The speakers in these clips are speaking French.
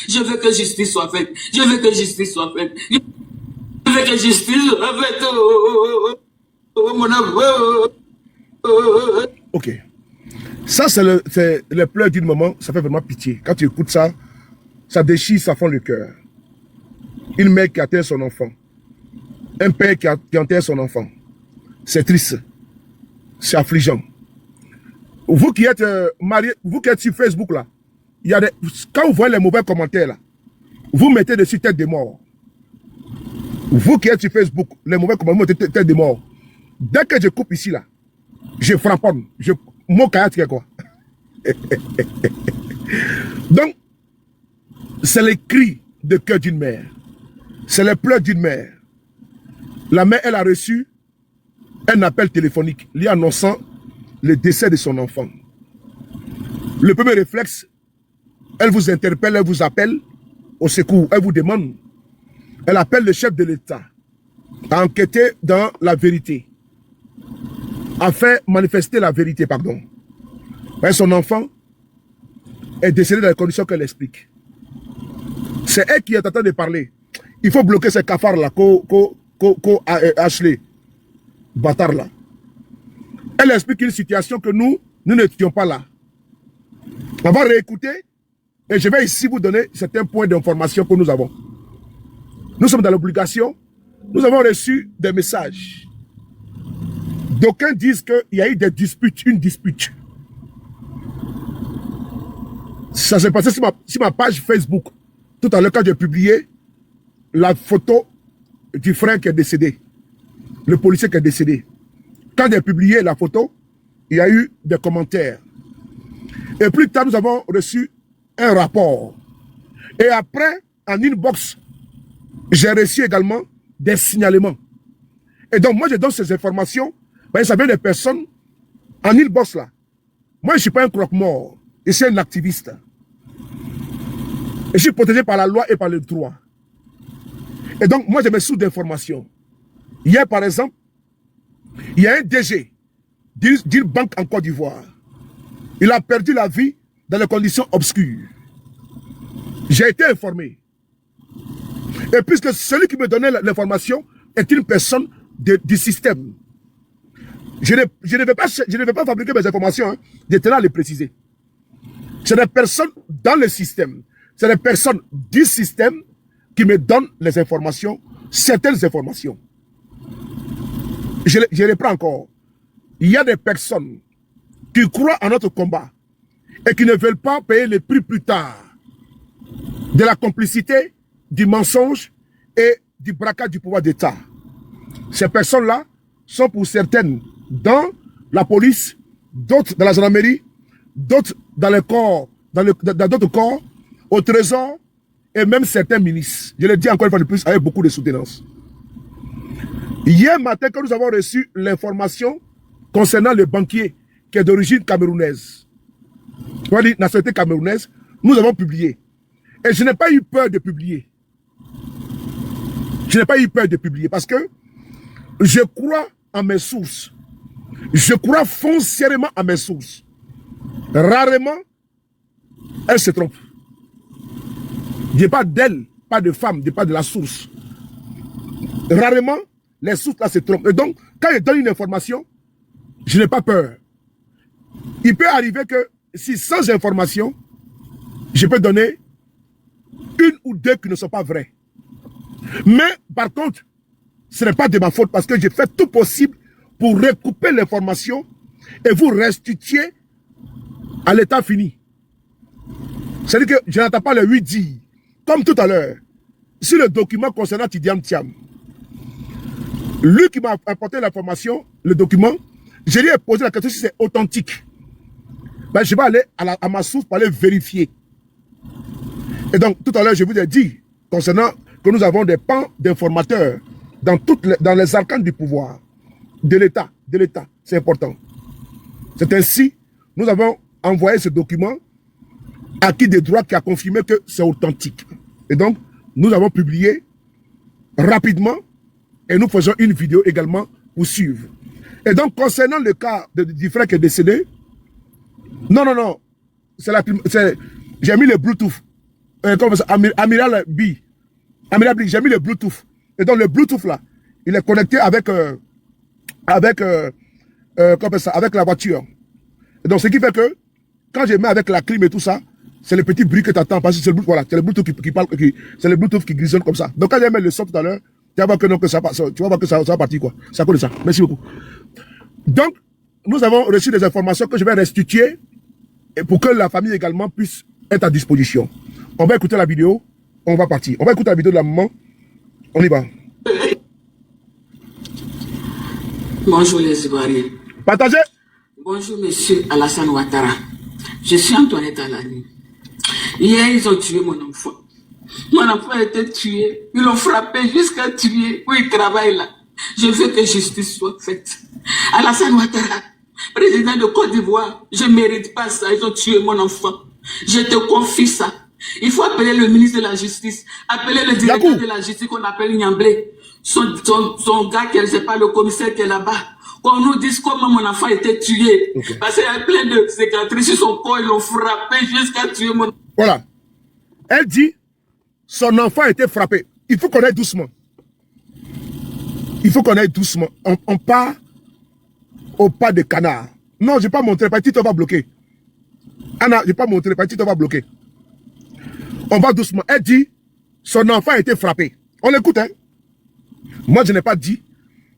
Je veux que justice soit faite. Je veux que justice soit faite. Je veux que justice soit faite. Mon amour. Ok. Ça, c'est le pleurs d'une maman. Ça fait vraiment pitié. Quand tu écoutes ça, ça déchire, ça fend le cœur. Une mère qui atteint son enfant. Un père qui enterre son enfant. C'est triste. C'est affligeant. Vous qui êtes mariés, vous qui êtes sur Facebook là, il y a quand vous voyez les mauvais commentaires là, vous mettez dessus tête de mort. Vous qui êtes sur Facebook, les mauvais commentaires, vous mettez tête de mort. Dès que je coupe ici là, je frappe. Mon caractère quoi. Donc, c'est les cris de cœur d'une mère. C'est les pleurs d'une mère. La mère, elle a reçu un appel téléphonique lui annonçant le décès de son enfant. Le premier réflexe, elle vous interpelle, elle vous appelle au secours, elle vous demande. Elle appelle le chef de l'État à enquêter dans la vérité, à faire manifester la vérité, pardon. Mais son enfant est décédé dans les conditions qu'elle explique. C'est elle qui est en train de parler. Il faut bloquer ces cafards-là, Ashley, bâtard là. Elle explique une situation que nous n'étions pas là. On va réécouter et je vais ici vous donner certains points d'information que nous avons. Nous sommes dans l'obligation. Nous avons reçu des messages. D'aucuns disent qu'il y a eu des disputes, une dispute. Ça s'est passé sur ma page Facebook. Tout à l'heure, quand j'ai publié la photo du frère qui est décédé, le policier qui est décédé. Quand j'ai publié la photo, il y a eu des commentaires. Et plus tard, nous avons reçu un rapport. Et après, en inbox, j'ai reçu également des signalements. Et donc, moi, je donne ces informations. Ben, ça vient des personnes en inbox là. Moi, je ne suis pas un croque-mort. Je suis un activiste. Et je suis protégé par la loi et par le droit. Et donc, moi, je me sous d'informations. Hier, par exemple, il y a un DG d'une banque en Côte d'Ivoire. Il a perdu la vie dans des conditions obscures. J'ai été informé. Et puisque celui qui me donnait l'information est une personne du système, je ne vais pas fabriquer mes informations, hein. Je tenais à les préciser. C'est des personnes dans le système, c'est des personnes du système qui me donnent les informations, certaines informations. Je reprends encore. Il y a des personnes qui croient en notre combat et qui ne veulent pas payer le prix plus tard de la complicité, du mensonge et du braquage du pouvoir d'État. Ces personnes-là sont pour certaines dans la police, d'autres dans la gendarmerie, d'autres dans les corps, dans d'autres corps, au trésor et même certains ministres. Je le dis encore une fois de plus avec beaucoup de soutenance. Hier matin, quand nous avons reçu l'information concernant le banquier qui est d'origine camerounaise, on va dire nationalité camerounaise, nous avons publié. Et je n'ai pas eu peur de publier. Je n'ai pas eu peur de publier parce que je crois en mes sources. Je crois foncièrement à mes sources. Rarement, elles se trompent. Je ne parle pas d'elle, pas de femme, je ne parle pas de la source. Rarement, les sources là se trompent. Et donc, quand je donne une information, je n'ai pas peur. Il peut arriver que si sans information, je peux donner une ou deux qui ne sont pas vraies. Mais par contre, ce n'est pas de ma faute parce que j'ai fait tout possible pour recouper l'information et vous restituer à l'état fini. C'est-à-dire que je n'entends pas le 8 dire. Comme tout à l'heure, sur le document concernant Tidiane Thiam, lui qui m'a apporté l'information, le document, je lui ai posé la question si c'est authentique. Ben, je vais aller à ma source pour aller vérifier. Et donc, tout à l'heure, je vous ai dit, concernant que nous avons des pans d'informateurs dans les arcanes du pouvoir, de l'État, c'est important. C'est ainsi, nous avons envoyé ce document à qui des droits qui a confirmé que c'est authentique. Et donc, nous avons publié rapidement et nous faisons une vidéo également pour suivre. Et donc, concernant le cas du frère qui est décédé, non, j'ai mis le Bluetooth. comment ça, Amiral B. Amiral B, j'ai mis le Bluetooth. Et donc le Bluetooth là, il est connecté avec, comment ça, avec la voiture. Et donc ce qui fait que, quand je mets avec la clim et tout ça, c'est le petit bruit que tu entends, parce que c'est le Bluetooth, voilà, c'est le Bluetooth qui parle, c'est le Bluetooth qui grisonne comme ça. Donc quand j'ai mis le son tout à l'heure, tu vas voir que, non, que ça, tu vas voir que ça va partir, quoi. C'est à cause de ça. Merci beaucoup. Donc, nous avons reçu des informations que je vais restituer et pour que la famille également puisse être à disposition. On va écouter la vidéo, on va partir. On va écouter la vidéo de la maman, on y va. Bonjour les Ivoiriens. Partagez. Bonjour monsieur Alassane Ouattara. Je suis Antoinette Alani. Hier, ils ont tué mon enfant. Mon enfant a été tué. Ils l'ont frappé jusqu'à tuer. Où il travaille là. Je veux que justice soit faite. Alassane Ouattara, président de Côte d'Ivoire, je ne mérite pas ça. Ils ont tué mon enfant. Je te confie ça. Il faut appeler le ministre de la Justice, appeler le directeur de la Justice qu'on appelle Niamblé, son gars, je ne sais pas, le commissaire qui est là-bas. Qu'on nous dise comment mon enfant a été tué. Okay. Parce qu'il y a plein de cicatrices sur son corps, ils l'ont frappé jusqu'à tuer mon enfant. Voilà. Elle dit, son enfant a été frappé. Il faut qu'on aille doucement. Il faut qu'on aille doucement. On part au pas de canard. Non, je ne vais pas montrer, parce que tu vas bloquer. Anna, je ne vais pas montrer, parce que tu vas bloquer. On va doucement. Elle dit, son enfant a été frappé. On l'écoute, hein. Moi, je n'ai pas dit.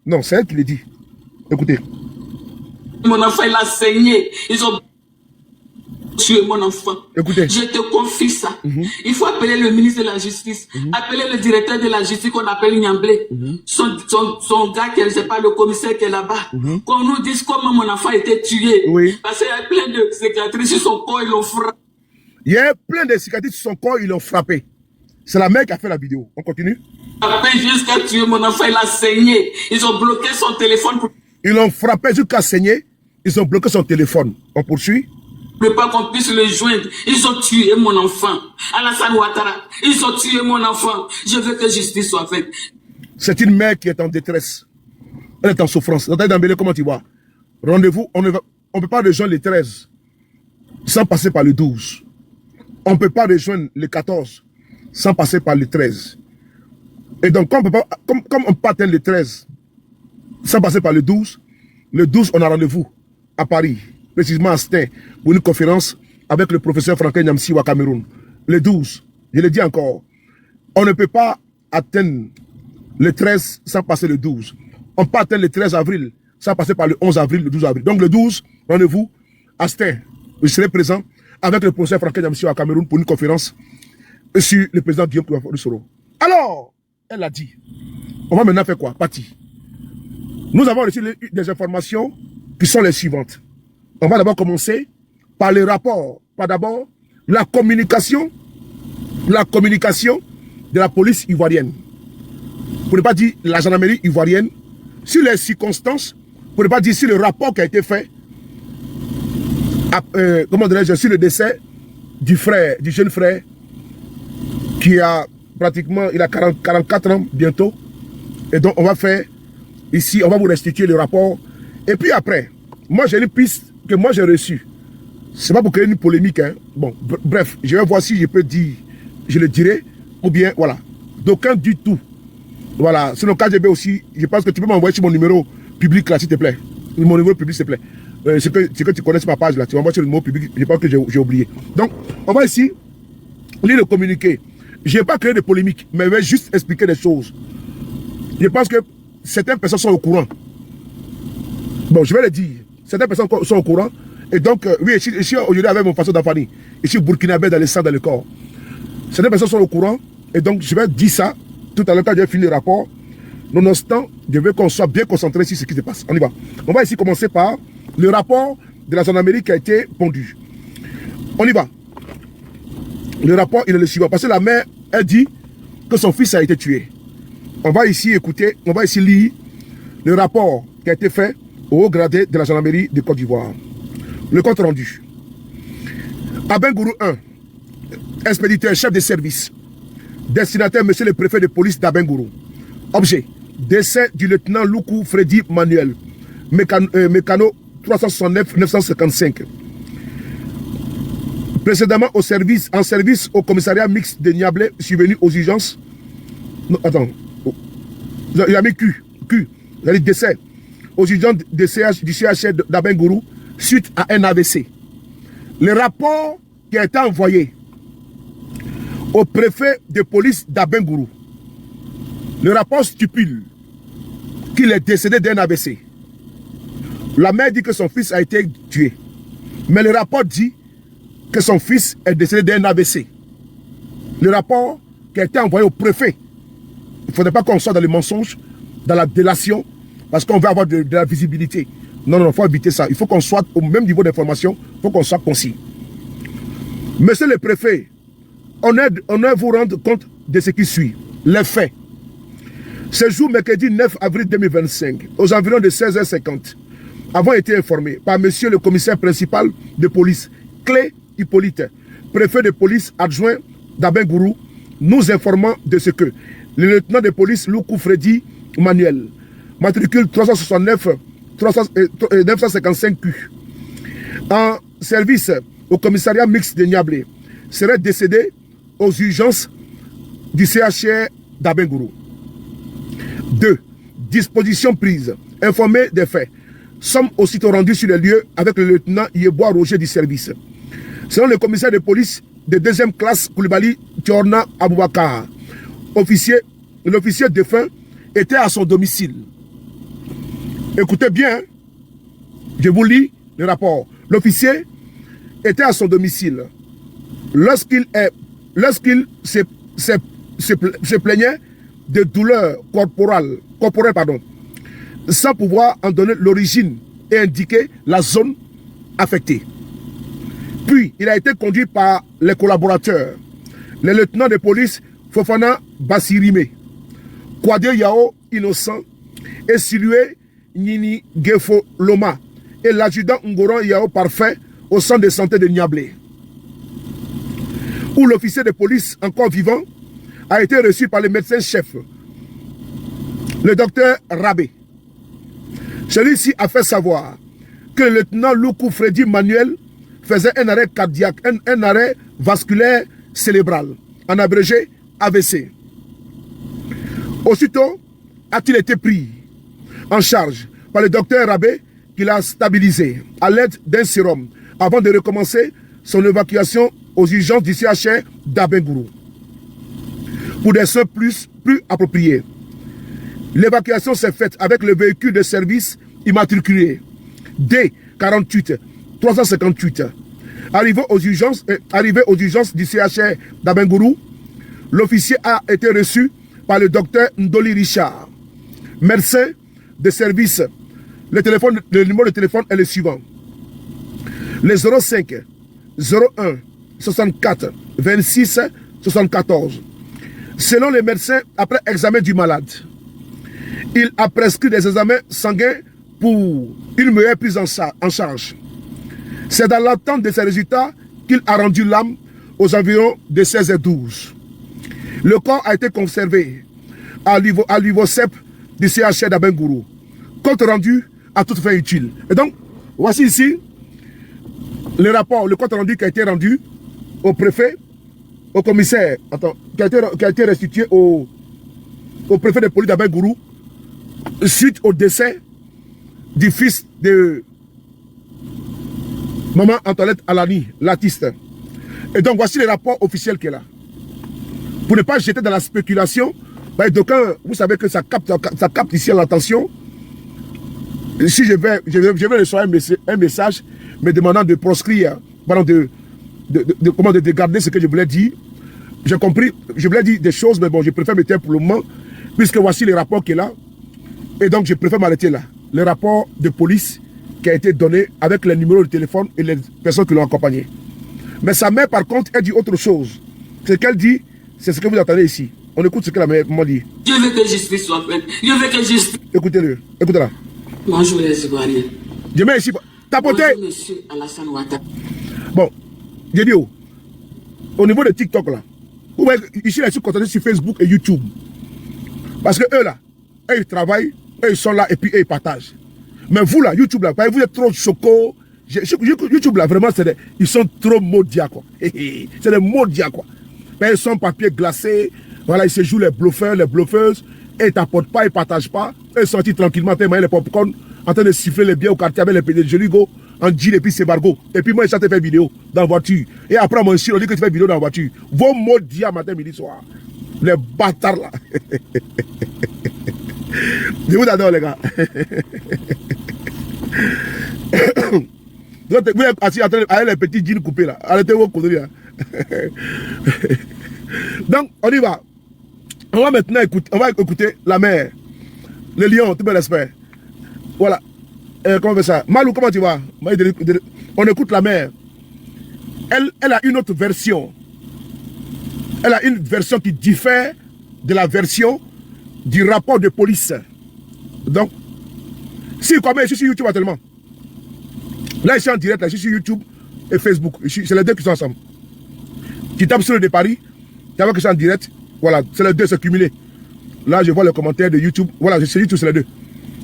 Non, c'est elle qui le dit. Écoutez. Mon enfant, il a saigné. Ils ont tué mon enfant. Écoutez. Je te confie ça. Il faut appeler le ministre de la Justice, appeler le directeur de la Justice qu'on appelle Niamblé, son gars, je ne sais pas, le commissaire qui est là-bas. Qu'on nous dise comment mon enfant a été tué. Oui. Parce qu'il y a plein de cicatrices sur son corps, ils l'ont frappé. Il y a plein de cicatrices sur son corps, ils l'ont frappé. C'est la mère qui a fait la vidéo. On continue. Jusqu'à tuer mon enfant, il a saigné. Ils ont bloqué son téléphone. Ils l'ont frappé jusqu'à saigner. Ils ont bloqué son téléphone. On poursuit. Je ne veux pas qu'on puisse le joindre. Ils ont tué mon enfant. Alassane Ouattara, ils ont tué mon enfant. Je veux que justice soit faite. C'est une mère qui est en détresse. Elle est en souffrance. Comment tu vois? Rendez-vous. On ne peut pas rejoindre les 13 sans passer par le 12. On ne peut pas rejoindre les 14 sans passer par le 13. Et donc, comme on ne peut pas atteindre le 13 sans passer par le 12, on a rendez-vous à Paris, précisément à Stein, pour une conférence avec le professeur Franklin Nyamsi au Cameroun. Le 12, je le dis encore, on ne peut pas atteindre le 13 sans passer le 12. On peut atteindre le 13 avril sans passer par le 11 avril, le 12 avril. Donc le 12, rendez-vous à Stein. Je serai présent avec le professeur Franklin Nyamsi au Cameroun pour une conférence sur le président Guillaume Soro. Alors, elle a dit, on va maintenant faire quoi? Parti. Nous avons reçu des informations qui sont les suivantes. On va d'abord commencer par les rapports. Pas d'abord la communication de la police ivoirienne. Pour ne pas dire la gendarmerie ivoirienne, sur les circonstances, pour ne pas dire sur le rapport qui a été fait, comment dirais-je, sur le décès du jeune frère, qui a pratiquement, il a 44 ans bientôt. Et donc on va faire ici, on va vous restituer le rapport. Et puis après, moi j'ai une piste que moi j'ai reçue. C'est pas pour créer une polémique, hein. Bon, bref, je vais voir si je peux dire, je le dirai, ou bien, voilà, d'aucun du tout. Voilà, sinon KGB aussi, je pense que tu peux m'envoyer sur mon numéro public là, s'il te plaît. Mon numéro public, s'il te plaît. C'est que tu connais sur ma page là, tu m'envoies sur le numéro public, je pense que j'ai oublié. Donc, on va ici lire le communiqué. Je n'ai pas créé de polémique, mais je vais juste expliquer des choses. Je pense que certaines personnes sont au courant. Bon, je vais le dire. Certaines personnes sont au courant. Et donc, oui, ici aujourd'hui, avec mon façon d'affaire, ici, burkinabé dans le sang, dans le corps. Certaines personnes sont au courant. Et donc, je vais dire ça tout à l'heure quand j'ai fini le rapport. Nonobstant, je veux qu'on soit bien concentré sur ce qui se passe. On y va. On va ici commencer par le rapport de la gendarmerie qui a été pondu. On y va. Le rapport, il est le suivant. Parce que la mère, elle dit que son fils a été tué. On va ici écouter, on va ici lire le rapport qui a été fait au haut gradé de la gendarmerie de Côte d'Ivoire. Le compte rendu. Abengourou 1, expéditeur, chef de service. Destinataire, monsieur le préfet de police d'Abengourou. Objet, décès du lieutenant Loukou Freddy Manuel, mécano 369-955. Précédemment en service au commissariat mixte de Niablé, je suis venu aux urgences. Non, attends. Il a mis Q. C'est-à-dire décès. Aux urgences du CHR d'Abengourou suite à un AVC. Le rapport qui a été envoyé au préfet de police d'Abengourou, le rapport stipule qu'il est décédé d'un AVC. La mère dit que son fils a été tué. Mais le rapport dit que son fils est décédé d'un AVC. Le rapport qui a été envoyé au préfet. Il ne faudrait pas qu'on soit dans les mensonges, dans la délation, parce qu'on veut avoir de la visibilité. Non, il faut éviter ça. Il faut qu'on soit au même niveau d'information, il faut qu'on soit concis. Monsieur le préfet, on est vous rendre compte de ce qui suit. Les faits. Ce jour, mercredi 9 avril 2025, aux environs de 16h50, avons été informés par monsieur le commissaire principal de police, Clé Hippolyte, préfet de police adjoint d'Abengourou, nous informant de ce que le lieutenant de police Loukou Freddy Manuel, matricule 369 955Q, en service au commissariat mixte de Niablé, serait décédé aux urgences du CHR d'Abengourou. 2. Dispositions prises. Informés des faits. Sommes aussitôt rendus sur les lieux avec le lieutenant Yebois Roger du service. Selon le commissaire de police de deuxième classe Koulibaly Tchorna Aboubakar, l'officier défunt était à son domicile. Écoutez bien, je vous lis le rapport. L'officier était à son domicile lorsqu'il se plaignait de douleurs corporelles, sans pouvoir en donner l'origine et indiquer la zone affectée. Puis, il a été conduit par les collaborateurs, le lieutenant de police Fofana Bassirime, Kouade Yao Innocent et Silué Nini Gefo Loma et l'adjudant Ngoran Yao Parfait au centre de santé de Niablé, où l'officier de police encore vivant a été reçu par le médecin-chef, le docteur Rabé. Celui-ci a fait savoir que le lieutenant Loukou Freddy Manuel faisait un arrêt cardiaque, un arrêt vasculaire cérébral, en abrégé AVC. Aussitôt, a-t-il été pris en charge par le docteur Rabé qui l'a stabilisé à l'aide d'un sérum avant de recommencer son évacuation aux urgences du CHR d'Abengourou pour des soins plus appropriés. L'évacuation s'est faite avec le véhicule de service immatriculé D48 358. Arrivé aux urgences du CHR d'Abengourou, l'officier a été reçu par le docteur Ndoli Richard, médecin de service. Le numéro de téléphone est le suivant: le 05 01 64 26 74. Selon les médecins, après examen du malade, il a prescrit des examens sanguins pour une meilleure prise en charge. C'est dans l'attente de ces résultats qu'il a rendu l'âme aux environs de 16h12. Le corps a été conservé à l'IVOCEP du CHR d'Abengourou, compte rendu à toute fin utile. Et donc, voici ici le rapport, le compte rendu qui a été rendu au préfet, au commissaire, qui a été restitué au préfet de police d'Abengourou suite au décès du fils de maman Antoinette Alani, l'artiste. Et donc voici le rapport officiel qui est là. Pour ne pas jeter dans la spéculation, d'aucuns, vous savez que ça capte ici l'attention. Si je vais recevoir un message me demandant de proscrire, de garder ce que je voulais dire. J'ai compris, je voulais dire des choses, mais bon, je préfère me taire pour le moment, puisque voici le rapport qui est là. Et donc, je préfère m'arrêter là. Le rapport de police qui a été donné avec les numéros de téléphone et les personnes qui l'ont accompagné. Mais sa mère, par contre, elle dit autre chose. Ce qu'elle dit, c'est ce que vous entendez ici. On écoute ce que la maman dit. Je veux que justice soit faite. Je veux que justice... Écoutez-le. Écoutez-la. Bonjour les Ivoiriens. Je mets ici. Tapotez. Bonjour monsieur Alassane Ouattara. Bon, j'ai dit au niveau de TikTok là, vous voyez, ici, ils sont contactés sur Facebook et YouTube. Parce que eux là, ils travaillent, eux ils sont là et puis eux ils partagent. Mais vous là, YouTube là, vous êtes trop choco, YouTube là, vraiment, ils sont trop maudits, quoi. C'est des maudits, quoi. Mais ils sont papier glacé, voilà, ils se jouent les bluffeurs, les bluffeuses, et ils t'apportent pas, ils partagent pas. Ils sont sortis tranquillement, ils mangent les popcorn, en train de siffler les biens au quartier avec les pédés de Joligo, en jean et puis c'est Margot. Et puis moi, je faire vidéo dans la voiture. Et après, mon chien, on dit que tu fais vidéo dans la voiture. Vos maudits à matin, midi, soir. Les bâtards là. Je vous adore, les gars. Vous êtes assis avec les petits jeans coupés là. Arrêtez vos conneries. Donc, on y va. On va maintenant écouter la mère. Le lion, tout bel respect. Voilà. Comment on fait ça? Malou, comment tu vas? On écoute la mère. Elle a une autre version. Elle a une version qui diffère de la version du rapport de police. Donc, si comme je suis sur YouTube actuellement. Là, je suis en direct, là, je suis sur YouTube et Facebook. C'est les deux qui sont ensemble. Tu tapes sur le de Paris, tu vois que je suis en direct. Voilà, c'est les deux, c'est cumulé. Là, je vois les commentaires de YouTube. Voilà, je suis YouTube, c'est les deux.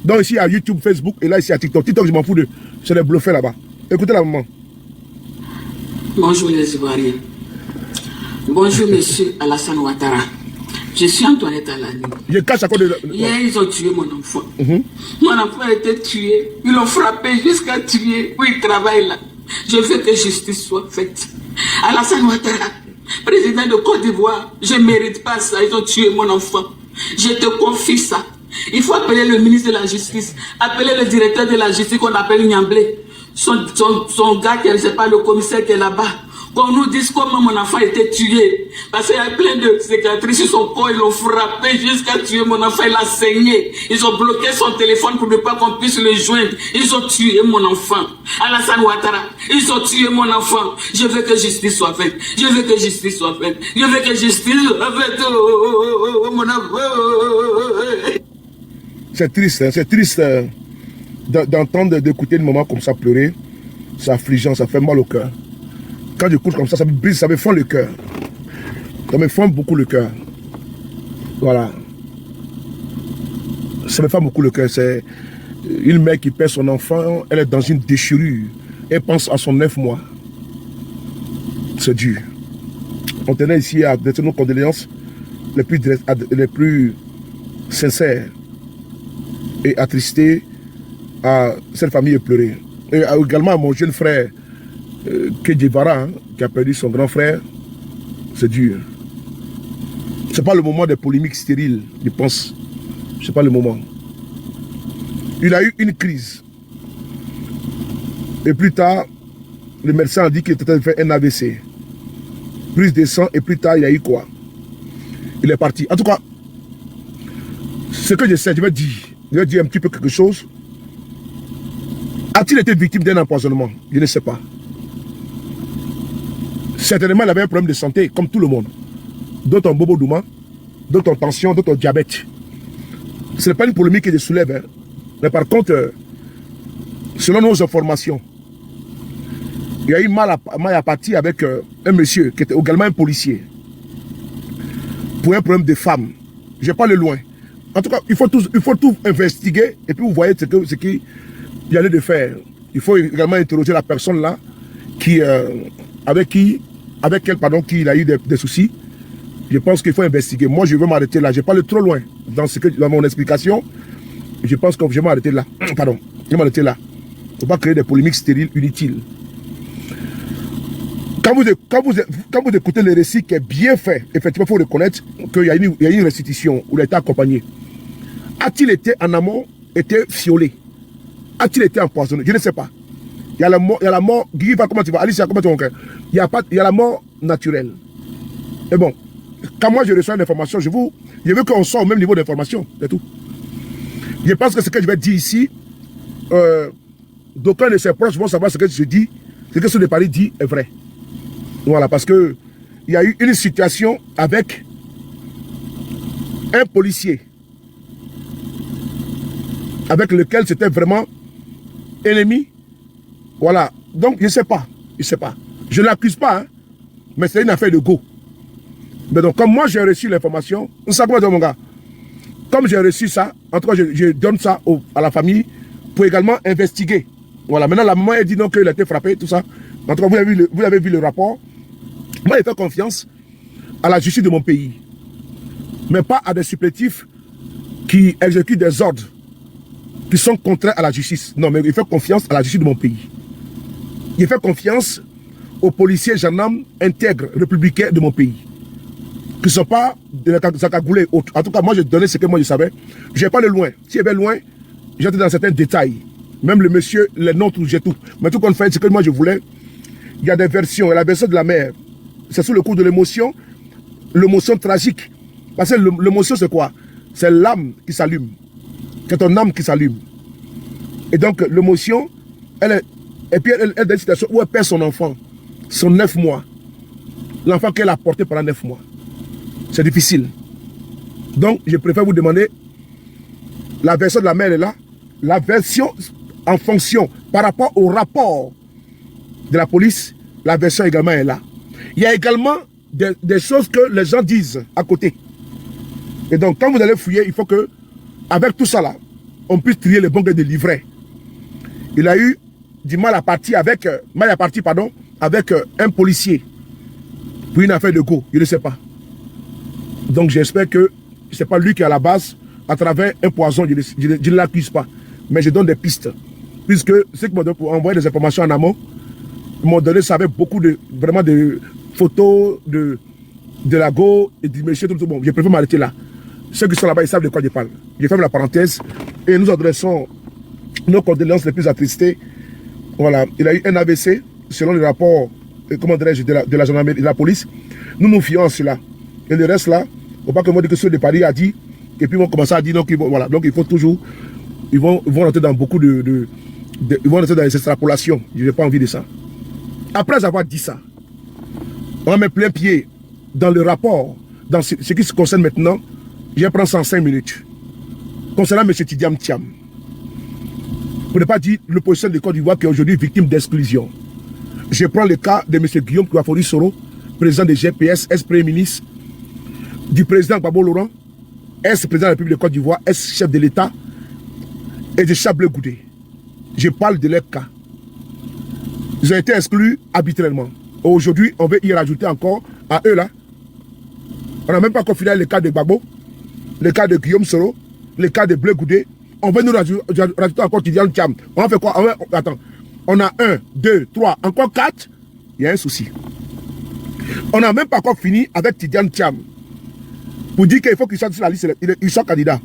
Donc ici, il y a YouTube, Facebook, et là, ici, il y a TikTok. TikTok, je m'en fous de. C'est les bluffés là-bas. Écoutez la maman. Bonjour les Ivoiriens. Bonjour monsieur Alassane Ouattara. Je suis Antoinette Alani. Je cache à côté de... Hier, ils ont tué mon enfant. Mon enfant a été tué. Ils l'ont frappé jusqu'à tuer. Où il travaille là. Je veux que justice soit faite. Alassane Ouattara, président de Côte d'Ivoire, je ne mérite pas ça. Ils ont tué mon enfant. Je te confie ça. Il faut appeler le ministre de la Justice, appeler le directeur de la Justice qu'on appelle Niamblé. Son gars, je ne sais pas, le commissaire qui est là-bas. Qu'on nous dise comment mon enfant a été tué. Parce qu'il y a plein de cicatrices sur son corps, ils l'ont frappé jusqu'à tuer mon enfant, il a saigné. Ils ont bloqué son téléphone pour ne pas qu'on puisse le joindre. Ils ont tué mon enfant. Alassane Ouattara, ils ont tué mon enfant. Je veux que justice soit faite. Je veux que justice soit faite. Je veux que justice soit faite. Mon enfant. C'est triste d'entendre, d'écouter une maman comme ça pleurer. C'est affligeant, ça fait mal au cœur. Quand j'écoute comme ça me brise, ça me fend le cœur. Ça me fend beaucoup le cœur. Voilà. Ça me fend beaucoup le cœur. C'est une mère qui perd son enfant, elle est dans une déchirure. Elle pense à son 9 mois. C'est dur. On tenait ici à donner nos condoléances les plus sincères et attristés à cette famille éplorée. Et également à mon jeune frère, Kedjevara, qui a perdu son grand frère. C'est dur. Ce n'est pas le moment des polémiques stériles, je pense. Ce n'est pas le moment. Il a eu une crise. Et plus tard, le médecin a dit qu'il était en train de faire un AVC. Prise de sang, et plus tard, il a eu quoi? Il est parti. En tout cas, ce que je sais, je vais dire un petit peu quelque chose. A-t-il été victime d'un empoisonnement? Je ne sais pas. Certainement, il avait un problème de santé, comme tout le monde. D'autres ont bobo douma, d'autres ont tension, d'autres ont diabète. Ce n'est pas une polémique que je soulève. Hein. Mais par contre, selon nos informations, il y a eu mal à partir avec un monsieur qui était également un policier. Pour un problème de femme. Je ne vais pas aller loin. En tout cas, il faut tout investiguer et puis vous voyez ce qu'il y allait de faire. Il faut également interroger la personne là avec qui il a eu des soucis. Je pense qu'il faut investiguer. Moi, je veux m'arrêter là. Je n'ai pas allé trop loin dans mon explication. Je pense que je vais m'arrêter là. Pardon, je vais m'arrêter là. Il ne faut pas créer des polémiques stériles, inutiles. Quand vous écoutez le récit qui est bien fait, effectivement, il faut reconnaître qu'il y a une restitution où il a été accompagné. A-t-il été en amont, été violé? A-t-il été empoisonné? Je ne sais pas. Il y a la mort, Guy, comment tu vas? Alicia, comment tu vas? Il y a la mort naturelle. Et bon, quand moi je reçois une information, je veux qu'on soit au même niveau d'information, c'est tout. Je pense que ce que je vais dire ici, d'aucuns de ses proches vont savoir ce que je dis, ce que ce de Paris dit est vrai. Voilà, parce que il y a eu une situation avec un policier avec lequel c'était vraiment ennemi. Voilà, donc je ne sais pas. Je ne l'accuse pas, hein, mais c'est une affaire de go. Mais donc, comme moi j'ai reçu l'information, mon gars, comme j'ai reçu ça, en tout cas je donne ça à la famille pour également investiguer. Voilà, maintenant la maman elle dit non qu'il a été frappé, tout ça. En tout cas, vous avez vu le rapport. Moi, j'ai fait confiance à la justice de mon pays, mais pas à des supplétifs qui exécutent des ordres qui sont contraires à la justice. Non, mais il fait confiance à la justice de mon pays. Il fait confiance aux policiers, gendarmes, intègres, républicains de mon pays, qui ne sont pas de la cagoulée autre. En tout cas, moi, j'ai donné ce que moi je savais. Je n'ai pas le loin. Si j'avais loin, j'étais dans certains détails. Même le monsieur, les noms, tout, j'ai tout. Mais tout compte fait, ce que moi je voulais, il y a des versions. Et la version de la mère, c'est sous le coup de l'émotion tragique. Parce que l'émotion, c'est quoi? C'est l'âme qui s'allume. C'est ton âme qui s'allume. Et donc, l'émotion, et puis elle est dans une situation où elle perd son enfant, son 9 mois. L'enfant qu'elle a porté pendant 9 mois. C'est difficile. Donc, je préfère vous demander, la version de la mère est là, la version en fonction, par rapport au rapport de la police, la version également est là. Il y a également des choses que les gens disent à côté. Et donc, quand vous allez fouiller, il faut que, avec tout ça là, on puisse trier les bons des livrets. Il a eu du mal à partir avec, avec un policier pour une affaire de go. Il ne sait pas. Donc, j'espère que ce n'est pas lui qui est à la base, à travers un poison, je ne l'accuse pas. Mais je donne des pistes. Puisque ceux qui m'ont envoyé des informations en amont, m'ont donné ça avec beaucoup de, vraiment de photos de la go et du monsieur, tout. Bon, je préfère m'arrêter là. Ceux qui sont là-bas, ils savent de quoi je parle. Je ferme la parenthèse et nous adressons nos condoléances les plus attristées. Voilà, il a eu un AVC, selon le rapport, comment dirais-je, de la gendarmerie, de la police. Nous nous fions à cela. Et le reste là, il ne faut pas que moi, que ceux de Paris a dit, et puis ils vont commencer à dire, donc, voilà, donc il faut toujours, ils vont rentrer dans beaucoup ils vont rentrer dans les extrapolations. Je n'ai pas envie de ça. Après avoir dit ça, on met plein pied dans le rapport, dans ce qui se concerne maintenant. Je vais prendre 105 minutes. Concernant M. Tidiane Thiam, pour ne pas dire l'opposition de Côte d'Ivoire qui est aujourd'hui victime d'exclusion. Je prends le cas de M. Guillaume Kouafori Soro, président de GPS, ex-premier ministre, du président Gbagbo Laurent, ex-président de la République de Côte d'Ivoire, ex-chef de l'État, et de Chablé Goudé. Je parle de leur cas. Ils ont été exclus arbitrairement. Aujourd'hui, on veut y rajouter encore à eux là. On n'a même pas confiné le cas de Gbagbo, le cas de Guillaume Soro, le cas de Blé Goudé. On veut nous rajouter encore Tidiane Thiam. On fait quoi? Attends. On a 1, 2, 3, encore 4. Il y a un souci. On n'a même pas encore fini avec Tidiane Thiam. Pour dire qu'il faut qu'il soit sur la liste, il soit candidat.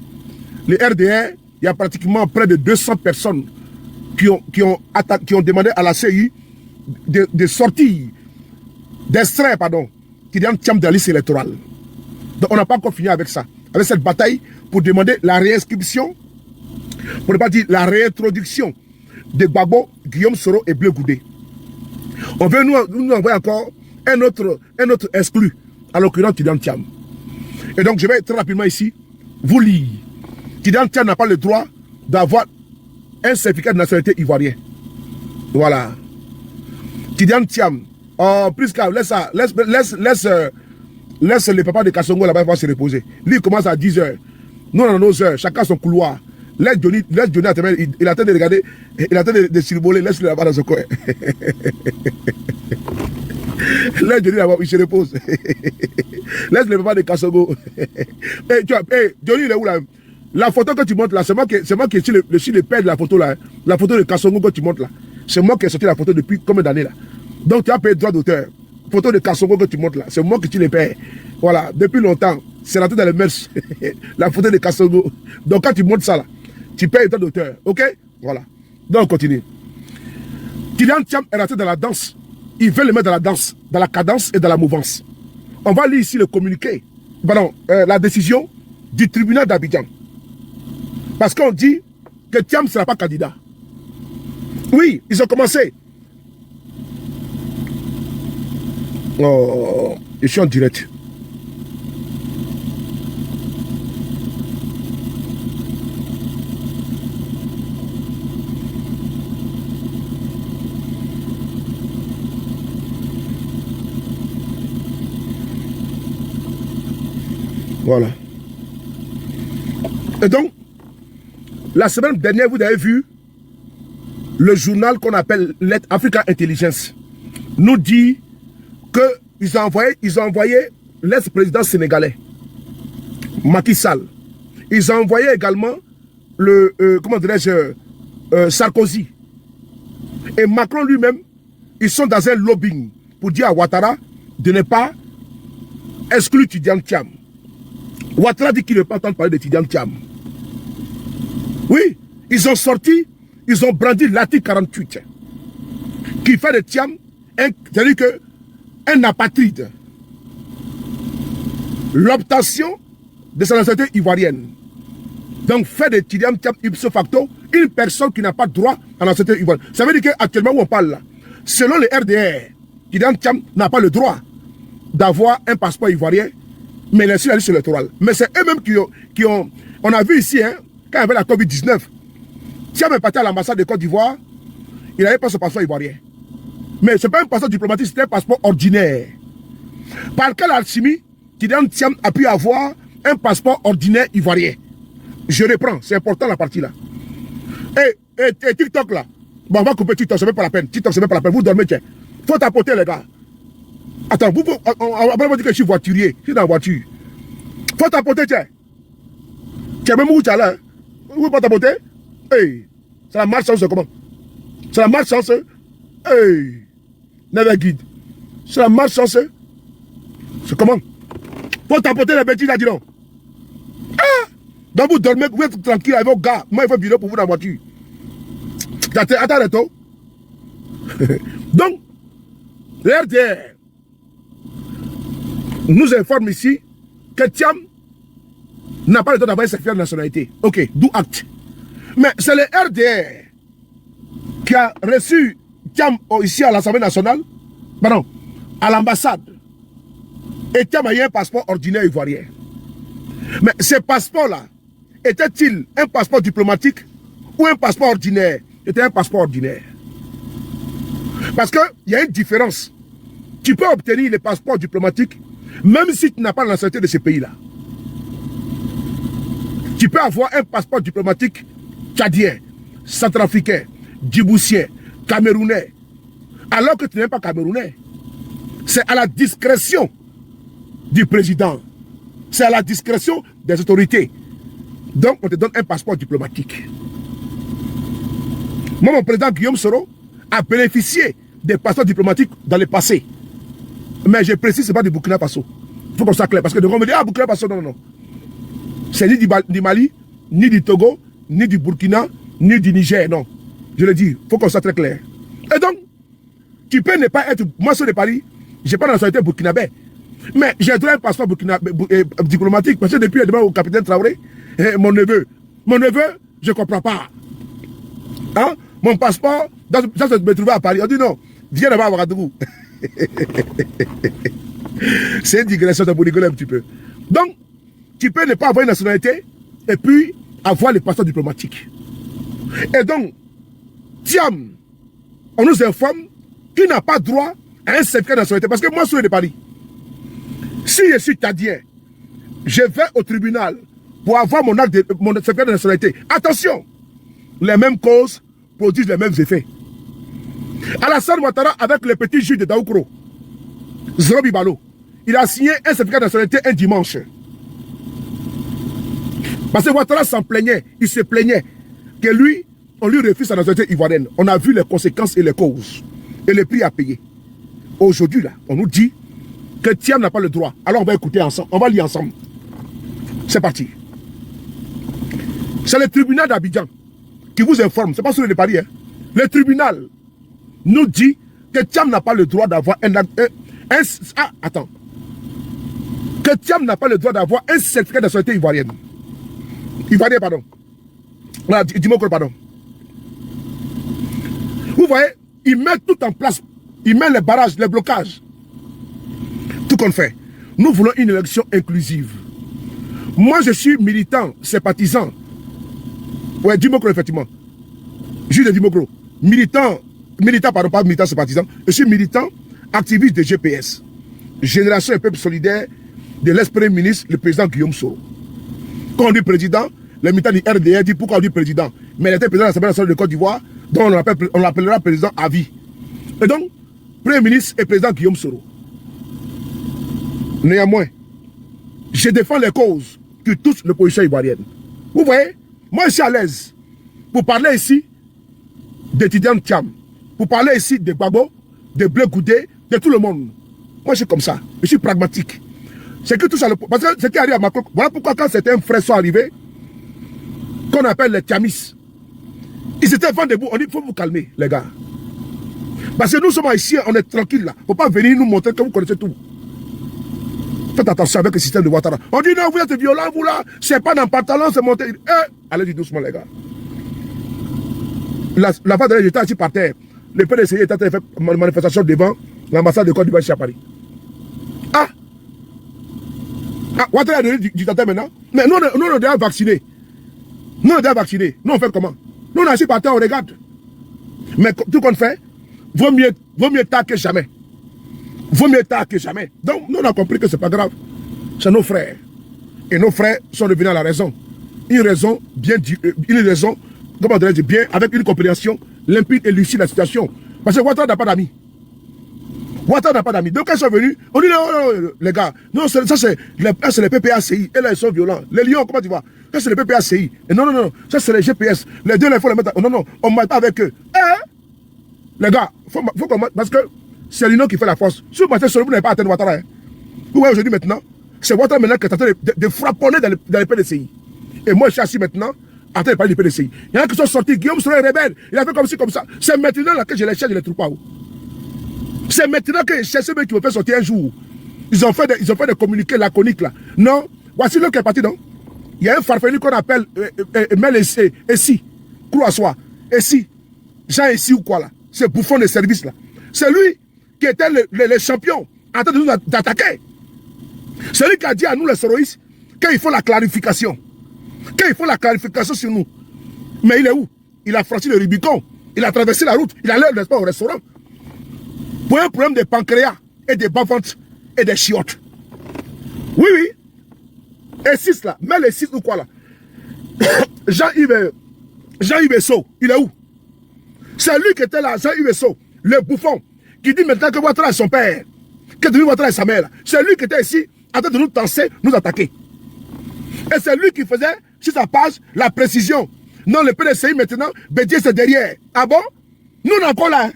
Le RDR, il y a pratiquement près de 200 personnes qui ont demandé à la CI de sortir, d'extraire, Tidiane Thiam de la liste électorale. Donc on n'a pas encore fini avec ça, avec cette bataille pour demander la réinscription, pour ne pas dire la réintroduction de Gbagbo, Guillaume Soro et Blé Goudé. On veut nous envoyer encore un autre exclu, à l'occurrence Tidiane Thiam. Et donc je vais très rapidement ici vous lire. Tidiane Thiam n'a pas le droit d'avoir un certificat de nationalité ivoirienne. Voilà. Tidiane Thiam, plus qu'à laisse les papas de Kassongo là-bas se reposer. Lui, il commence à 10 h. Nous, on a nos heures, chacun son couloir. Laisse Johnny à terminer. Il attend de regarder, il attend de survoler, laisse-le là-bas dans ce coin. Laisse Johnny là-bas, il se repose. Laisse les papas de Kassongo. Johnny, il est où là? La photo que tu montres là, c'est moi qui suis le père de la photo là. La photo de Kassongo que tu montres là. C'est moi qui ai sorti la photo depuis combien d'années là. Donc tu as payé droit d'auteur. Photo de Kassongo que tu montres là, c'est moi qui suis le père. Voilà, depuis longtemps, c'est rentré dans les mœurs. La photo de Kassongo. Donc quand tu montres ça là, tu payes droit d'auteur. Ok? Voilà. Donc on continue. Tidiane Thiam est rentré dans la danse. Il veut le mettre dans la danse, dans la cadence et dans la mouvance. On va lire ici le communiqué. La décision du tribunal d'Abidjan. Parce qu'on dit que Thiam ne sera pas candidat. Oui, ils ont commencé. Oh, je suis en direct. Voilà. Et donc, la semaine dernière, vous avez vu le journal qu'on appelle Let Africa Intelligence nous dit qu'ils ont envoyé l'ex-président sénégalais, Macky Sall. Ils ont envoyé également le, comment dirais-je, Sarkozy. Et Macron lui-même, ils sont dans un lobbying pour dire à Ouattara de ne pas exclure Tidiane Thiam. Ouattara dit qu'il ne veut pas entendre parler de Tidiane Thiam. Oui, ils ont sorti, ils ont brandi l'article 48 qui fait de Thiam c'est-à-dire un apatride. L'obtention de sa nationalité ivoirienne. Donc, fait de Tidiane Thiam ipso facto une personne qui n'a pas droit à la nationalité ivoirienne. Ça veut dire qu'actuellement où on parle là, selon les RDR, Tidiane Thiam n'a pas le droit d'avoir un passeport ivoirien, mais il est sur la liste électorale. Mais c'est eux-mêmes qui ont... On a vu ici, hein, quand il y avait la COVID-19, Thiam est parti à l'ambassade de Côte d'Ivoire, il n'avait pas ce passeport ivoirien. Mais ce n'est pas un passeport diplomatique, c'était un passeport ordinaire. Par quelle alchimie Tidiane Thiam a pu avoir un passeport ordinaire ivoirien? Je reprends, c'est important la partie là. Et TikTok là, bon, on va couper TikTok, c'est même pas la peine. TikTok, c'est même pas la peine. Vous dormez, tiens. Faut tapoter les gars. Attends, on va dire que je suis voiturier, je suis dans la voiture. Faut tapoter, tiens. Tiens, même où tu es là, vous pouvez pas tapoter? Hey, c'est la malchance, comment? C'est la malchance. Hey, never guide. C'est la malchance. C'est comment? Faut tapoter les bêtises là, dis donc. Ah! Donc vous dormez, vous êtes tranquille avec vos gars. Moi, il faut bureau pour vous dans la voiture. Attends, attends. Donc, l'RDR nous informe ici que Thiam n'a pas le droit d'avoir un certificat de nationalité. Ok, d'où acte. Mais c'est le RDR qui a reçu Thiam ici à l'Assemblée nationale, pardon, à l'ambassade. Et Thiam a eu un passeport ordinaire ivoirien. Mais ce passeport-là, était-il un passeport diplomatique ou un passeport ordinaire? C'était un passeport ordinaire. Parce qu'il y a une différence. Tu peux obtenir les passeports diplomatiques même si tu n'as pas la nationalité de ce pays-là. Tu peux avoir un passeport diplomatique tchadien, centrafricain, djiboutien, camerounais, alors que tu n'es pas camerounais. C'est à la discrétion du président. C'est à la discrétion des autorités. Donc, on te donne un passeport diplomatique. Moi, mon président Guillaume Soro a bénéficié des passeports diplomatiques dans le passé. Mais je précise, ce n'est pas du Burkina Faso. Il faut qu'on soit clair. Parce que de on me dit, ah, Burkina Faso, non, non, non. C'est ni du Mali, ni du Togo, ni du Burkina, ni du Niger, non. Je le dis, il faut qu'on soit très clair. Et donc, tu peux ne pas être... Moi, sur de Paris, je n'ai pas la nationalité burkinabé. Mais j'ai droit à un passeport diplomatique. Parce que depuis, je demande au capitaine Traoré, mon neveu, je ne comprends pas. Hein? Mon passeport, ça se me trouver à Paris. On dit non, viens là-bas à Ouagadougou. C'est une digression de vous rigoler un petit peu. Donc, tu peux ne pas avoir une nationalité et puis avoir les passeports diplomatiques. Et donc, Thiam, on nous informe qu'il n'a pas droit à un certificat de nationalité. Parce que moi, je suis de Paris. Si je suis tchadien, je vais au tribunal pour avoir mon certificat de nationalité. Attention, les mêmes causes produisent les mêmes effets. Alassane Ouattara, avec le petit juge de Daoukro, Zorobi Balo, il a signé un certificat de nationalité un dimanche. Parce que Ouattara s'en plaignait, il se plaignait que lui, on lui refuse sa nationalité ivoirienne. On a vu les conséquences et les causes et le prix à payer. Aujourd'hui, là, on nous dit que Thiam n'a pas le droit. Alors on va écouter ensemble, on va lire ensemble. C'est parti. C'est le tribunal d'Abidjan qui vous informe, c'est pas sur le Paris, hein. Le tribunal nous dit que Thiam n'a pas le droit d'avoir attends. Que Thiam n'a pas le droit d'avoir un certificat de nationalité ivoirienne. Ivoirien, pardon. Voilà, dis-moi quoi, pardon. Vous voyez, il met tout en place. Il met les barrages, les blocages. Tout qu'on fait. Nous voulons une élection inclusive. Moi, je suis militant, sympathisant. Ouais, Dimokro, effectivement. Juge de Dimokro. Militant, pardon, pas militant, sympathisant. Je suis militant, activiste de GPS. Génération et Peuple Solidaire de l'ex-premier ministre, le président Guillaume Soro. Quand on dit président, les militants du RDR disent pourquoi on dit président. Mais il était président de l'Assemblée nationale de Côte d'Ivoire Donc on l'appellera président à vie. Et donc, Premier ministre et président Guillaume Soro. Néanmoins, je défends les causes qui touchent l'opposition ivoirienne. Vous voyez, moi je suis à l'aise pour parler ici d'étudiants Thiam, pour parler ici de Gbagbo, de Blé Goudé, de tout le monde. Moi je suis comme ça, je suis pragmatique. C'est que tout ça, parce que ce qui arrive à Macron, voilà pourquoi quand certains frères sont arrivés, qu'on appelle les Thiamis, ils étaient vent debout, on dit il faut vous calmer les gars. Parce que nous sommes ici, on est tranquille là. Il ne faut pas venir nous montrer que vous connaissez tout. Faites attention avec le système de Ouattara. On dit non, vous êtes violent, vous là, c'est pas dans le pantalon, c'est monté. Allez-y doucement les gars. La fois dernière, j'étais assis par terre. Le PDC était en train de faire une manifestation devant l'ambassade de Côte d'Ivoire ici à Paris. Ouattara a donné du dictateur maintenant. Mais nous, on est déjà vaccinés. Nous, on est déjà vaccinés. Nous, on fait comment? Nous, on est assis par terre, on regarde. Mais tout qu'on fait, vaut mieux tard que jamais. Vaut mieux tard que jamais. Donc, nous, on a compris que c'est pas grave. C'est nos frères. Et nos frères sont revenus à la raison. Une raison bien, comment dirais-je, bien, avec une compréhension limpide et lucide de la situation. Parce que Ouattara n'a pas d'amis. Ouattara n'a pas d'amis. Donc, quand ils sont venus, on dit non, les gars, non, ça c'est les PPACI. Et là, ils sont violents. Les lions, comment tu vois? Ça, c'est les PPACI. Et non, ça, c'est les GPS. Les deux, il faut les mettre. Non, on ne met pas avec eux. Les gars, faut qu'on mette. Parce que c'est l'union qui fait la force. Si vous mettez sur vous n'avez pas atteint Ouattara. Vous voyez aujourd'hui maintenant, c'est Ouattara maintenant qui est en train de frapponner dans les PDCI. Et moi, je suis assis maintenant, en train de parler du PDCI. Il y en a qui sont sortis. Guillaume Soro est rebelle. Il a fait comme ci, comme ça. C'est maintenant là que je les cherche, je ne les trouve pas. C'est maintenant que je cherche ceux qui me fait sortir un jour. Ils ont fait des communiqués laconiques là. Non, voici l'autre qui est parti, non? Il y a un farfelu qu'on appelle Mel Essi, Croix-Soir. Essi, Jean Essi ou quoi là? C'est bouffon de service là. C'est lui qui était le champion en train de nous attaquer. C'est lui qui a dit à nous les soroïstes qu'il faut la clarification. Qu'il faut la clarification sur nous. Mais il est où? Il a franchi le Rubicon. Il a traversé la route. Il a l'air, n'est-ce pas, au restaurant. Pour un problème de pancréas et de bas-ventre et de chiottes. Oui. Et 6 là, mais les 6 ou quoi là? Jean-Yves Esso, il est où? C'est lui qui était là, Jean-Yves Esso, le bouffon, qui dit maintenant que Ouattara est son père, que devenu Ouattara est sa mère. C'est lui qui était ici, en train de nous tenser, nous attaquer. Et c'est lui qui faisait, sur sa page, la précision. Non, le PDCI maintenant, Bédier c'est derrière. Ah bon? Nous on est encore là.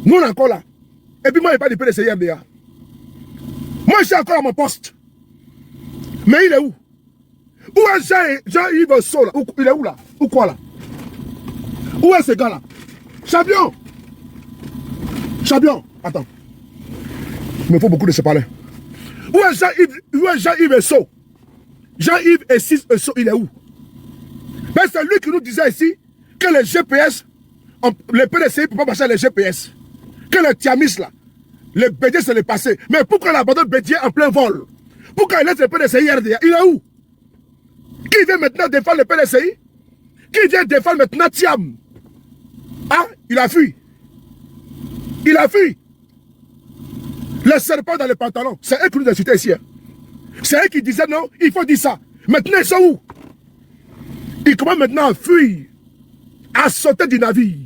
Nous on est encore là. Et puis moi, il n'y a pas de PDCI RDA. Moi, je suis encore à mon poste. Mais il est où? Où est Jean-Yves Esso là? Il est où là? Ou quoi là? Où est ce gars là? Champion! Attends. Il me faut beaucoup de se parler. Où est Jean-Yves Esso? Jean-Yves Esso, il est où? Ben, c'est lui qui nous disait ici que les GPS, les PDCI ne peuvent pas marcher les GPS. Que les Thiamis là, les Bédier c'est le passé. Mais pourquoi il abandonne Bédier en plein vol? Pourquoi il laisse le PDCI RDA? Il est où? Qui vient maintenant défendre le PDCI? Qui vient défendre maintenant Thiam? Ah, il a fui. Il a fui. Les serpents dans les pantalons, c'est eux qui nous incitaient ici. Hein. C'est eux qui disaient non, il faut dire ça. Maintenant, ils sont où? Ils commencent maintenant à fuir, à sauter du navire,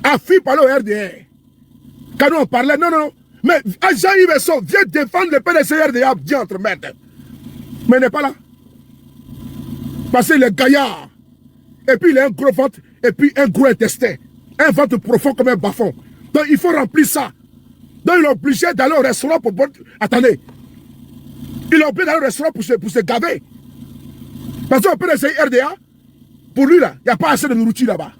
à fuir par le RDR. Quand nous on parlait, non. Mais Jean-Yves Esso vient défendre le PDC RDA, Dieu entre maîtres. Mais il n'est pas là. Parce qu'il est gaillard. Et puis il a un gros ventre, et puis un gros intestin. Un ventre profond comme un bas-fond. Donc il faut remplir ça. Donc il est obligé d'aller au restaurant pour... Attendez. Il est obligé d'aller au restaurant pour se gaver. Parce qu'on peut essayer RDA. Pour lui là, il n'y a pas assez de nourriture là-bas.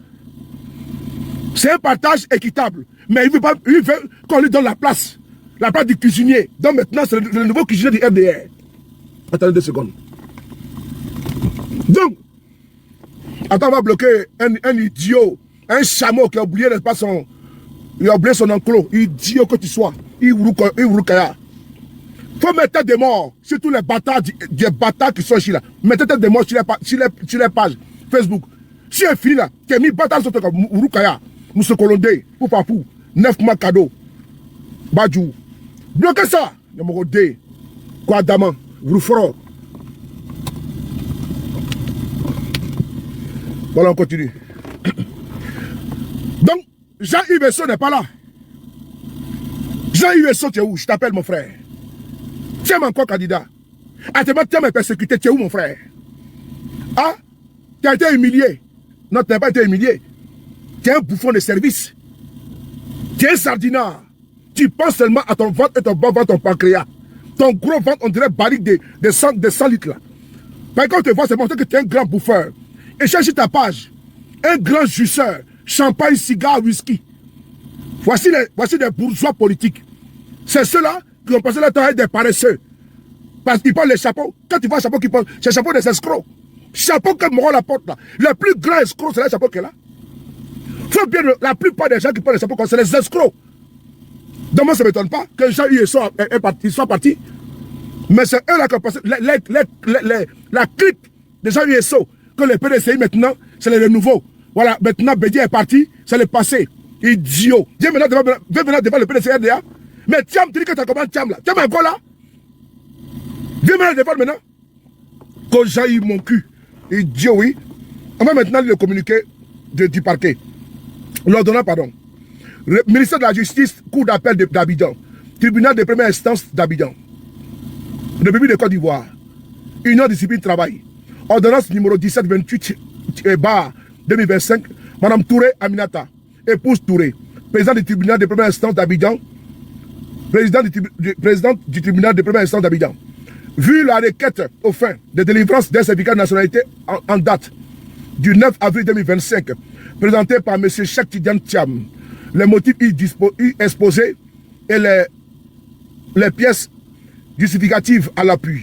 C'est un partage équitable. Mais il veut qu'on lui donne la place du cuisinier. Donc maintenant, c'est le nouveau cuisinier du RDR. Attendez 2 secondes. Donc, attends, on va bloquer un idiot, un chameau qui a oublié, n'est-ce pas, il a oublié son enclos. Idiot que tu sois. Il faut mettre des morts sur tous les bâtards, des bâtards qui sont ici là. Mettez des morts sur les pages Facebook. Si elle finit là, tu as mis bâtards sur comme Urukaya, Moussa Kolondé, Poupapou, 9 mois cadeau, Badjou. Bloquez ça. Numéro 2. Kouadama, Roufro. Voilà, on continue. Jean-Yves Esso n'est pas là. Jean-Yves Esso, tu es où? Je t'appelle mon frère. Tu es encore candidat. Actuellement, tu es persécuté. Tu es où mon frère? Ah? Tu as été humilié. Non, tu n'as pas été humilié. Tu es un bouffon de service. Tu es un sardinard. Tu penses seulement à ton ventre et ton bas ventre, ton pancréas. Ton gros ventre, on dirait barrique de 100 litres là. Par contre, tu vois, c'est montré que tu es un grand bouffeur. Et cherche ta page. Un grand jouisseur. Champagne, cigare, whisky. Voici des bourgeois politiques. C'est ceux-là qui ont passé leur temps à être des paresseux. Parce qu'ils portent les chapeaux. Quand tu vois le chapeau qu'ils portent, c'est le chapeau des escrocs. Chapeau que Moron la porte là. Le plus grand escroc, c'est le chapeau qu'elle a. Faut bien, la plupart des gens qui portent les chapeaux, c'est les escrocs. Donc moi, ça ne m'étonne pas que Jean-Yves soit parti. Mais c'est eux là qui ont passé. La clique de Jean-Yves Esso, que les PDCI maintenant, c'est le nouveau. Voilà, maintenant Bédier est parti, c'est le passé. Idiot. Viens maintenant devant le PDCI RDA. Mais Thiam, tu dis que tu as comment Thiam là? Thiam est encore là? Viens maintenant devant maintenant. Quand Jean-Yves mon cul. Idiot, oui. On va maintenant le communiqué du parquet. L'ordonnance, pardon. Le ministère de la Justice, Cour d'appel d'Abidjan. Tribunal de première instance d'Abidjan. République de Côte d'Ivoire. Union discipline travail. Ordonnance numéro 1728 2025. Madame Touré Aminata. Épouse Touré. Président du tribunal de première instance d'Abidjan. Président du tribunal de première instance d'Abidjan. Vu la requête aux fins de délivrance d'un certificat de nationalité en date du 9 avril 2025, présenté par M. Cheikh Tidiane Thiam, les motifs exposés et les pièces justificatives à l'appui.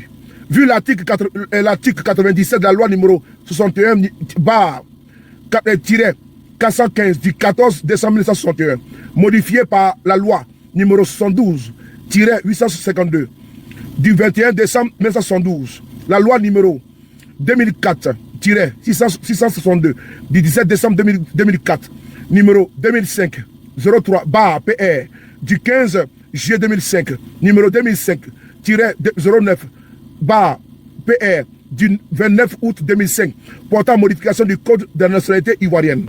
Vu l'article 97 de la loi numéro 61-415 du 14 décembre 1961, modifié par la loi numéro 72-852 du 21 décembre 1972, la loi numéro 2004-662 du 17 décembre 2004, numéro 2005-03-PR du 15 juillet 2005, numéro 2005-09-PR du 29 août 2005, portant modification du code de la nationalité ivoirienne.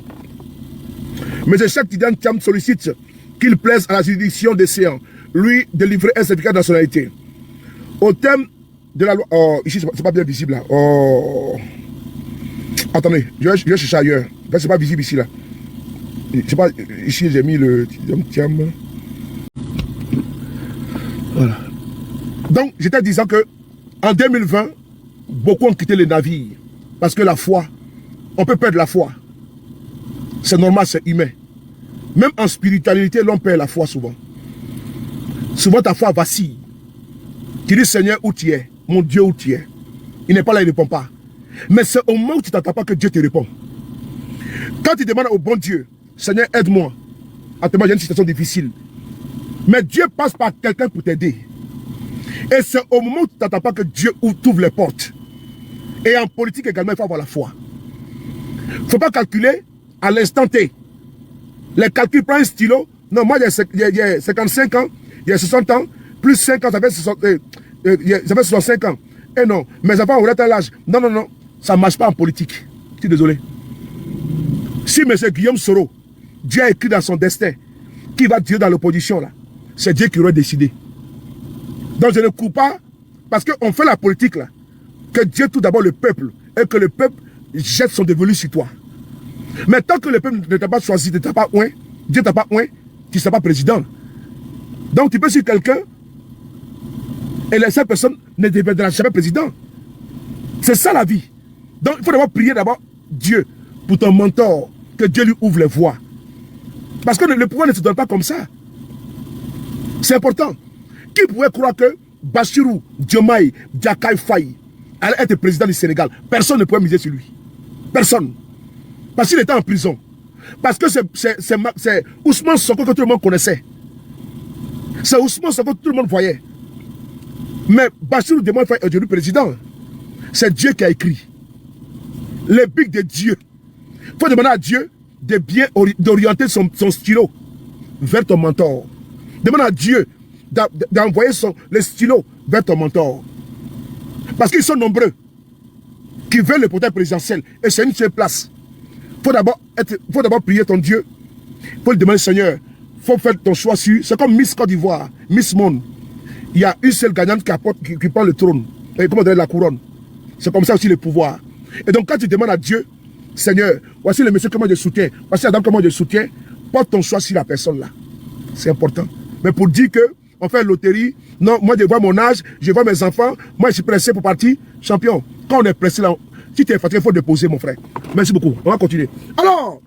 M. Cheikh Tidiane Thiam sollicite qu'il plaise à la juridiction des séants, lui, délivrer un certificat de nationalité. Au thème de la loi... Oh, ici, c'est pas bien visible là. Oh. Attendez, je vais chercher ailleurs. C'est pas visible ici là. Je sais pas, ici j'ai mis le... Voilà. Donc, j'étais disant que en 2020, beaucoup ont quitté les navires. Parce que la foi, on peut perdre la foi. C'est normal, c'est humain. Même en spiritualité, l'on perd la foi souvent. Souvent, ta foi vacille. Tu dis, Seigneur, où tu es? Mon Dieu, où tu es? Il n'est pas là, il ne répond pas. Mais c'est au moment où tu ne t'attends pas que Dieu te répond. Quand tu demandes au bon Dieu, Seigneur, aide-moi. Actuellement, j'ai une situation difficile. Mais Dieu passe par quelqu'un pour t'aider. Et c'est au moment où tu ne t'attends pas que Dieu t'ouvre les portes. Et en politique également, il faut avoir la foi. Il ne faut pas calculer à l'instant T. Les calculs, prends un stylo. Non, moi, il y a 55 ans, il y a 60 ans, plus 5 ans, ça fait 65 ans. Et non, mes enfants auraient tel âge. Non, non, non, ça ne marche pas en politique. Je suis désolé. Si M. Guillaume Soro, Dieu a écrit dans son destin qui va Dieu dans l'opposition, là, c'est Dieu qui aurait décidé. Donc je ne coupe pas, parce qu'on fait la politique, là, que Dieu tout d'abord le peuple, et que le peuple jette son dévolu sur toi. Mais tant que le peuple ne t'a pas choisi, ne t'a pas oint, Dieu ne t'a pas oint, tu ne seras pas président. Donc tu peux suivre quelqu'un, et la seule personne ne deviendra jamais président. C'est ça la vie. Donc il faut d'abord prier d'abord Dieu pour ton mentor, que Dieu lui ouvre les voies. Parce que le pouvoir ne se donne pas comme ça. C'est important. Qui pouvait croire que Bassirou Diomaye Diakhar Faye allait être président du Sénégal? Personne ne pouvait miser sur lui. Personne. Parce qu'il était en prison. Parce que c'est Ousmane Sonko que tout le monde connaissait. C'est Ousmane Sonko que tout le monde voyait. Mais Bassirou Diomaye Faye est devenu président. C'est Dieu qui a écrit. Les bics de Dieu. Il faut demander à Dieu de bien d'orienter son stylo vers ton mentor. Demande à Dieu d'envoyer le stylo vers ton mentor. Parce qu'ils sont nombreux qui veulent le portail présidentiel. Et c'est une seule place. Il faut d'abord prier ton Dieu. Il faut le demander, Seigneur, il faut faire ton choix sur... C'est comme Miss Côte d'Ivoire, Miss Monde. Il y a une seule gagnante qui prend le trône, et comment dire, la couronne. C'est comme ça aussi le pouvoir. Et donc quand tu demandes à Dieu, Seigneur, voici le monsieur que moi je soutiens, voici la dame que moi je soutiens, porte ton choix sur la personne là. C'est important. Mais pour dire que on fait une loterie, non, moi je vois mon âge, je vois mes enfants, moi je suis pressé pour partir, champion. Quand on est pressé là, si tu es fatigué, il faut déposer mon frère. Merci beaucoup, on va continuer. Alors,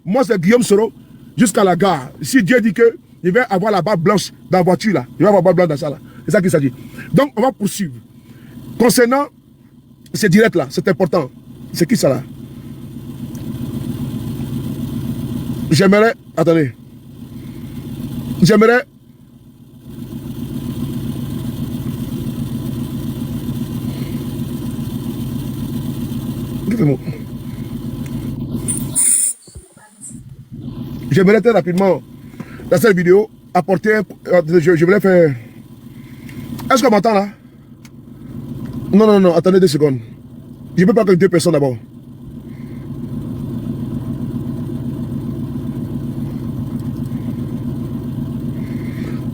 moi c'est Guillaume Soro, jusqu'à la gare. Si Dieu dit que je vais avoir la barbe blanche dans la voiture là, je vais avoir la barbe blanche dans ça là. C'est ça qu'il s'agit. Donc on va poursuivre. Concernant ces directs là, c'est important. C'est qui ça là? J'aimerais, attendez, j'aimerais très rapidement dans cette vidéo apporter je voulais faire. Est-ce qu'on m'entend là? Non, attendez 2 secondes. Je ne peux pas que 2 personnes d'abord.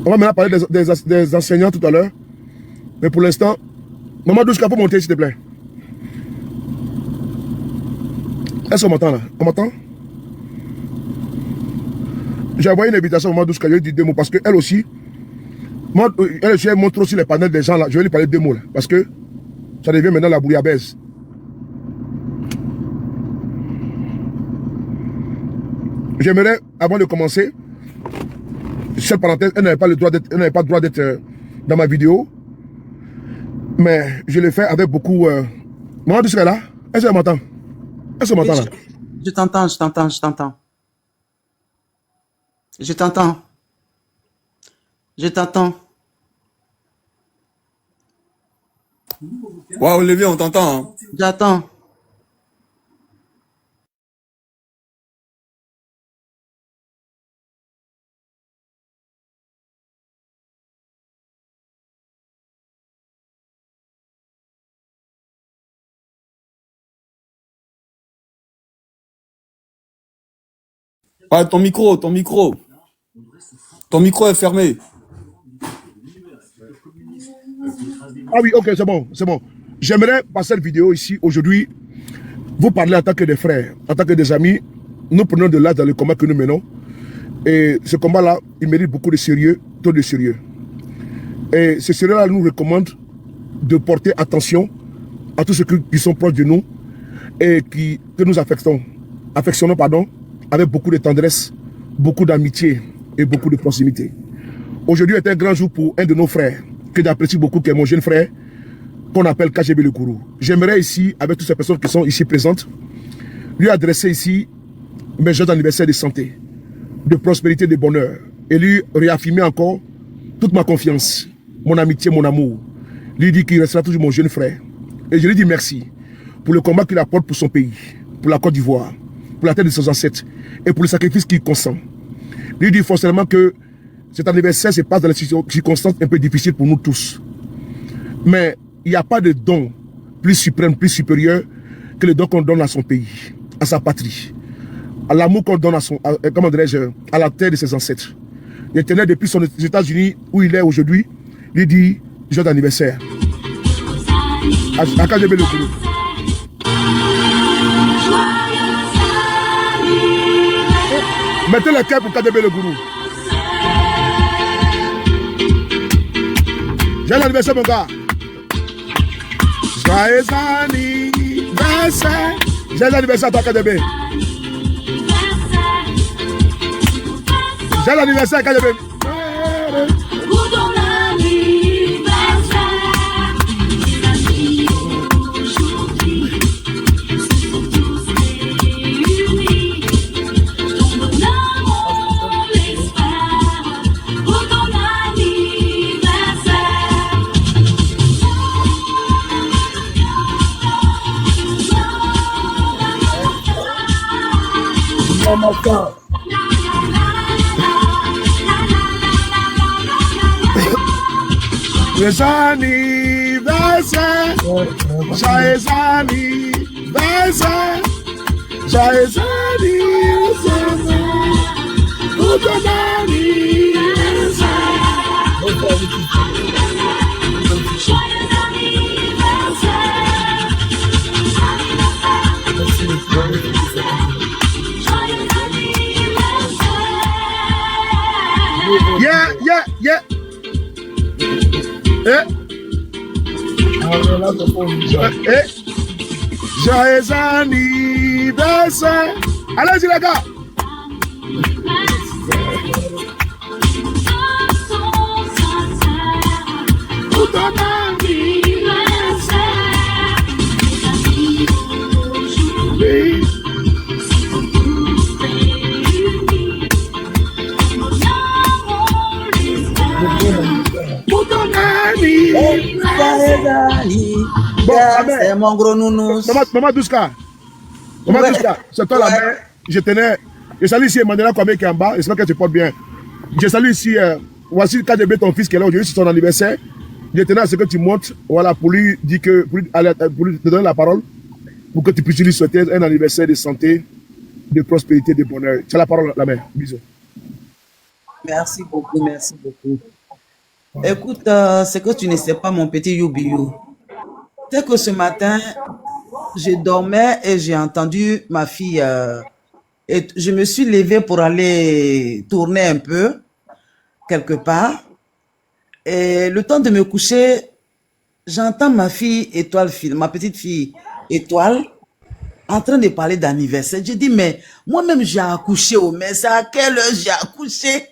On va maintenant parler des enseignants tout à l'heure. Mais pour l'instant, Maman Douchka, pour monter s'il te plaît. Est-ce qu'on m'entend là? On m'entend? J'ai envoyé une invitation à Maman Douchka, je lui ai dit 2 mots parce qu'elle aussi, elle montre aussi les panels des gens là. Je vais lui parler 2 mots là. Parce que ça devient maintenant la bouillabaisse. J'aimerais, avant de commencer, cette parenthèse, elle n'avait pas le droit d'être dans ma vidéo. Mais je l'ai fait avec beaucoup... Maman Douchka là, est-ce qu'elle m'entend? Est-ce qu'elle m'entend là? Je t'entends, je t'entends, je t'entends. Je t'entends. Je t'entends. Ouais, Olivier, on t'entend. Hein. J'attends. Ouais, ton micro est fermé. Ah oui, ok, c'est bon, c'est bon. J'aimerais passer cette vidéo ici, aujourd'hui, vous parler en tant que des frères, en tant que des amis. Nous prenons de l'âge dans le combat que nous menons. Et ce combat-là, il mérite beaucoup de sérieux, trop de sérieux. Et ce sérieux-là nous recommande de porter attention à tous ceux qui sont proches de nous et que nous affectionnons, avec beaucoup de tendresse, beaucoup d'amitié et beaucoup de proximité. Aujourd'hui est un grand jour pour un de nos frères, que j'apprécie beaucoup, qui est mon jeune frère, qu'on appelle KGB Le Kourou. J'aimerais ici, avec toutes ces personnes qui sont ici présentes, lui adresser ici mes joyeux anniversaires de santé, de prospérité, de bonheur, et lui réaffirmer encore toute ma confiance, mon amitié, mon amour. Lui dit qu'il restera toujours mon jeune frère. Et je lui dis merci pour le combat qu'il apporte pour son pays, pour la Côte d'Ivoire, pour la terre de ses ancêtres, et pour le sacrifice qu'il consent. Lui dit forcément que cet anniversaire se passe dans des circonstances un peu difficiles pour nous tous. Mais il n'y a pas de don plus suprême, plus supérieur que le don qu'on donne à son pays, à sa patrie, à l'amour qu'on donne à la terre de ses ancêtres. L'Éternel, depuis son États-Unis, où il est aujourd'hui, lui dit joyeux anniversaire. À KGB Le Kourou. Mettez le cœur pour KGB Le Kourou. Joyeux anniversaire, mon gars. Joyeux anniversaire. Joyeux anniversaire à toi, KGB. Joyeux anniversaire, KGB. Joyeux anniversaire, joyeux anniversaire, joyeux anniversaire, Yeah, yeah, yeah. Eh, eh. Joyeux anniversaire. Allez-y les gars. Pour ton anniversaire. Pour ton anniversaire. Bon, C'est mon gros nounours. Maman Douska. Maman Douska, c'est toi la mère. Je tenais. Je salue ici Emmanuel Kwame qui est en bas. J'espère que tu portes bien. Je salue ici. Voici KGB, ton fils qui est là aujourd'hui, c'est son anniversaire. Je tenais à ce que tu montes, voilà, pour lui dire que, pour lui te donner la parole, pour que tu puisses lui souhaiter un anniversaire de santé, de prospérité, de bonheur. Tu as la parole, la mère. Bisous. Merci beaucoup, merci beaucoup. Écoute, c'est que tu ne sais pas, mon petit Youbiou. C'est que ce matin, je dormais et j'ai entendu ma fille. Et je me suis levée pour aller tourner un peu, quelque part. Et le temps de me coucher, j'entends ma fille Étoile, ma petite fille Étoile, en train de parler d'anniversaire. Je dis, mais moi-même, j'ai accouché au mais c'est à quelle heure j'ai accouché?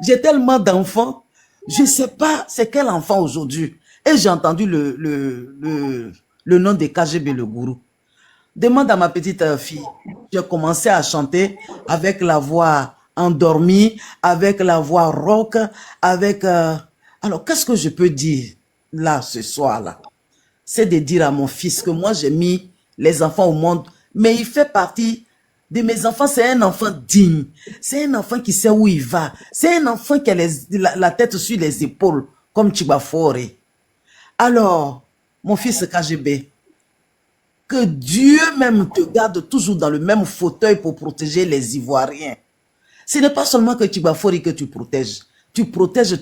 J'ai tellement d'enfants, je ne sais pas c'est quel enfant aujourd'hui. Et j'ai entendu le nom de KGB, le gourou. Demande à ma petite fille. J'ai commencé à chanter avec la voix endormie, avec la voix rock, avec... Alors, qu'est-ce que je peux dire là, ce soir-là? C'est de dire à mon fils que moi, j'ai mis les enfants au monde, mais il fait partie de mes enfants. C'est un enfant digne. C'est un enfant qui sait où il va. C'est un enfant qui a la tête sur les épaules, comme Tibafore. Alors, mon fils KGB, que Dieu même te garde toujours dans le même fauteuil pour protéger les Ivoiriens. Ce n'est pas seulement que Tibafori que tu protèges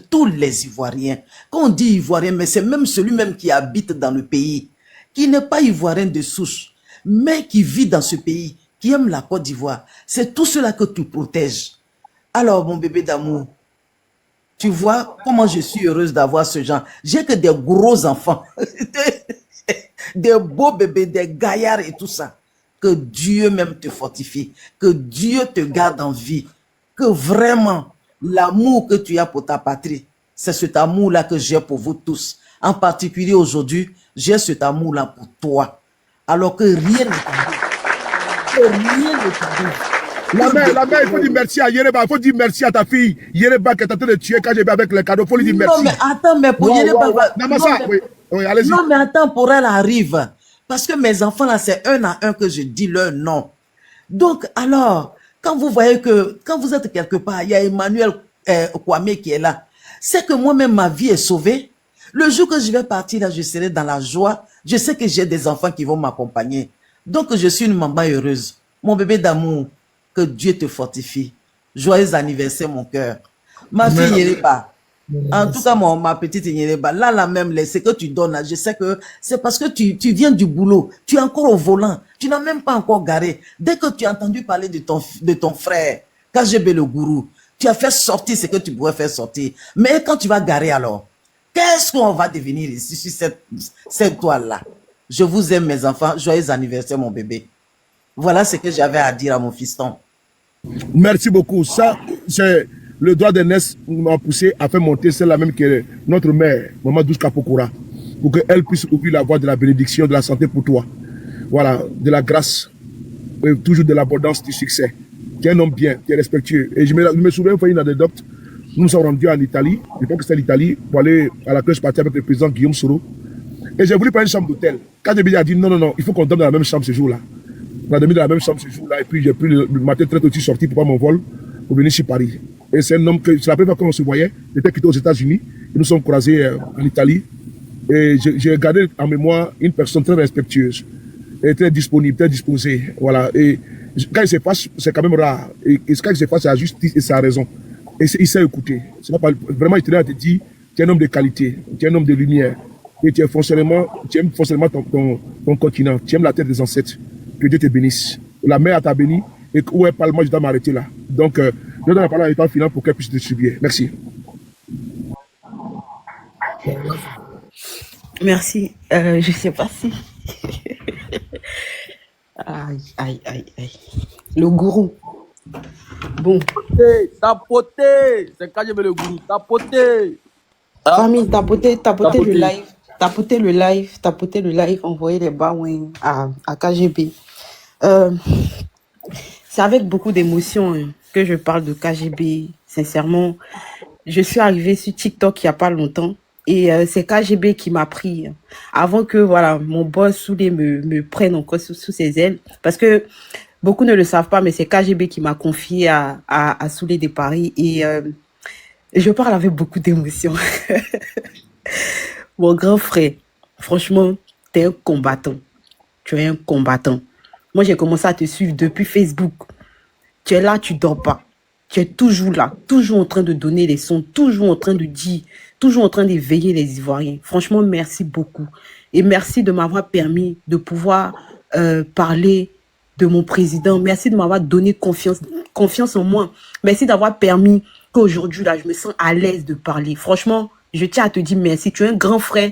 tous les Ivoiriens. Quand on dit Ivoirien, mais c'est même celui-même qui habite dans le pays, qui n'est pas Ivoirien de souche, mais qui vit dans ce pays, qui aime la Côte d'Ivoire. C'est tout cela que tu protèges. Alors, mon bébé d'amour, tu vois comment je suis heureuse d'avoir ce genre. J'ai que des gros enfants, des beaux bébés, des gaillards et tout ça. Que Dieu même te fortifie, que Dieu te garde en vie, que vraiment l'amour que tu as pour ta patrie, c'est cet amour-là que j'ai pour vous tous. En particulier aujourd'hui, j'ai cet amour-là pour toi. Alors que rien ne t'arrive. Que rien ne t'arrive. La mère, il faut dire merci à Yereba, il faut dire merci à ta fille Yereba qui est en train de tuer KGB avec les cadeaux, il faut lui dire merci. Non, mais attends, mais pour Yereba... Oui, allez-y. Non, mais attends, pour elle arrive. Parce que mes enfants, là, c'est un à un que je dis leur nom. Donc, alors, quand vous voyez que, quand vous êtes quelque part, il y a Emmanuel Kwame qui est là, c'est que moi-même, ma vie est sauvée. Le jour que je vais partir, là, je serai dans la joie. Je sais que j'ai des enfants qui vont m'accompagner. Donc, je suis une maman heureuse. Mon bébé d'amour, que Dieu te fortifie. Joyeux anniversaire, mon cœur. Ma fille Yereba. En tout cas, ma petite Yereba, là même, ce que tu donnes, là, je sais que c'est parce que tu viens du boulot. Tu es encore au volant. Tu n'as même pas encore garé. Dès que tu as entendu parler de ton frère, KGB le gourou, tu as fait sortir ce que tu pouvais faire sortir. Mais quand tu vas garer alors, qu'est-ce qu'on va devenir ici sur cette toile-là? Je vous aime, mes enfants. Joyeux anniversaire, mon bébé. Voilà ce que j'avais à dire à mon fiston. Merci beaucoup. Ça, c'est le droit d'aînesse m'a poussé à faire monter celle-là même que notre mère, Maman Douska Pokora, pour qu'elle puisse ouvrir la voie de la bénédiction, de la santé pour toi. Voilà, de la grâce, et toujours de l'abondance, du succès. Tu es un homme bien, tu es respectueux. Et je me souviens, il faut une anecdote. Nous nous sommes rendus en Italie, je pense que c'était l'Italie, pour aller à la crèche partie avec le président Guillaume Soro. Et j'ai voulu prendre une chambre d'hôtel. Quand j'ai dit non, il faut qu'on dorme dans la même chambre ce jour-là. On a dormi dans la même chambre ce jour-là, et puis j'ai pris le matin très tôt, je suis sorti pour prendre mon vol pour venir sur Paris. Et c'est un homme que, c'est la première fois qu'on se voyait, j'étais quitté aux États-Unis, et nous sommes croisés en Italie. Et j'ai gardé en mémoire une personne très respectueuse, et très disponible, très disposée. Voilà. Et Quand il se fâche, c'est quand même rare. Et quand il se fâche, c'est la justice et c'est la raison. Et il sait écouter. Pas, vraiment, il tenait à te dire, tu es un homme de qualité, tu es un homme de lumière. Et tu aimes foncièrement ton continent. Tu aimes la terre des ancêtres. Que Dieu te bénisse. La mère t'a béni. Et où elle parle, moi, je dois m'arrêter là. Donc, je donne la parole à l'état final pour qu'elle puisse distribuer. Merci. Merci. Je sais pas si. Aïe, aïe, aïe, aïe. Le gourou. Bon. Tapoter, c'est quand je veux le gourou. Tapoter. Famille, tapoter le live. Tapoter le live, envoyer les bawins à KGB. C'est avec beaucoup d'émotion que je parle de KGB. Sincèrement, je suis arrivée sur TikTok il n'y a pas longtemps. Et c'est KGB qui m'a pris avant que voilà mon boss Soulé me prenne encore sous ses ailes. Parce que beaucoup ne le savent pas, mais c'est KGB qui m'a confié à Soulé de Paris. Et je parle avec beaucoup d'émotion. Mon grand frère, franchement, t'es un combattant. Tu es un combattant. Moi, j'ai commencé à te suivre depuis Facebook. Tu es là, tu dors pas. Tu es toujours là, toujours en train de donner les sons, toujours en train de dire, toujours en train d'éveiller les Ivoiriens. Franchement, merci beaucoup. Et merci de m'avoir permis de pouvoir parler de mon président. Merci de m'avoir donné confiance en moi. Merci d'avoir permis qu'aujourd'hui, là, je me sens à l'aise de parler. Franchement, je tiens à te dire merci. Tu es un grand frère.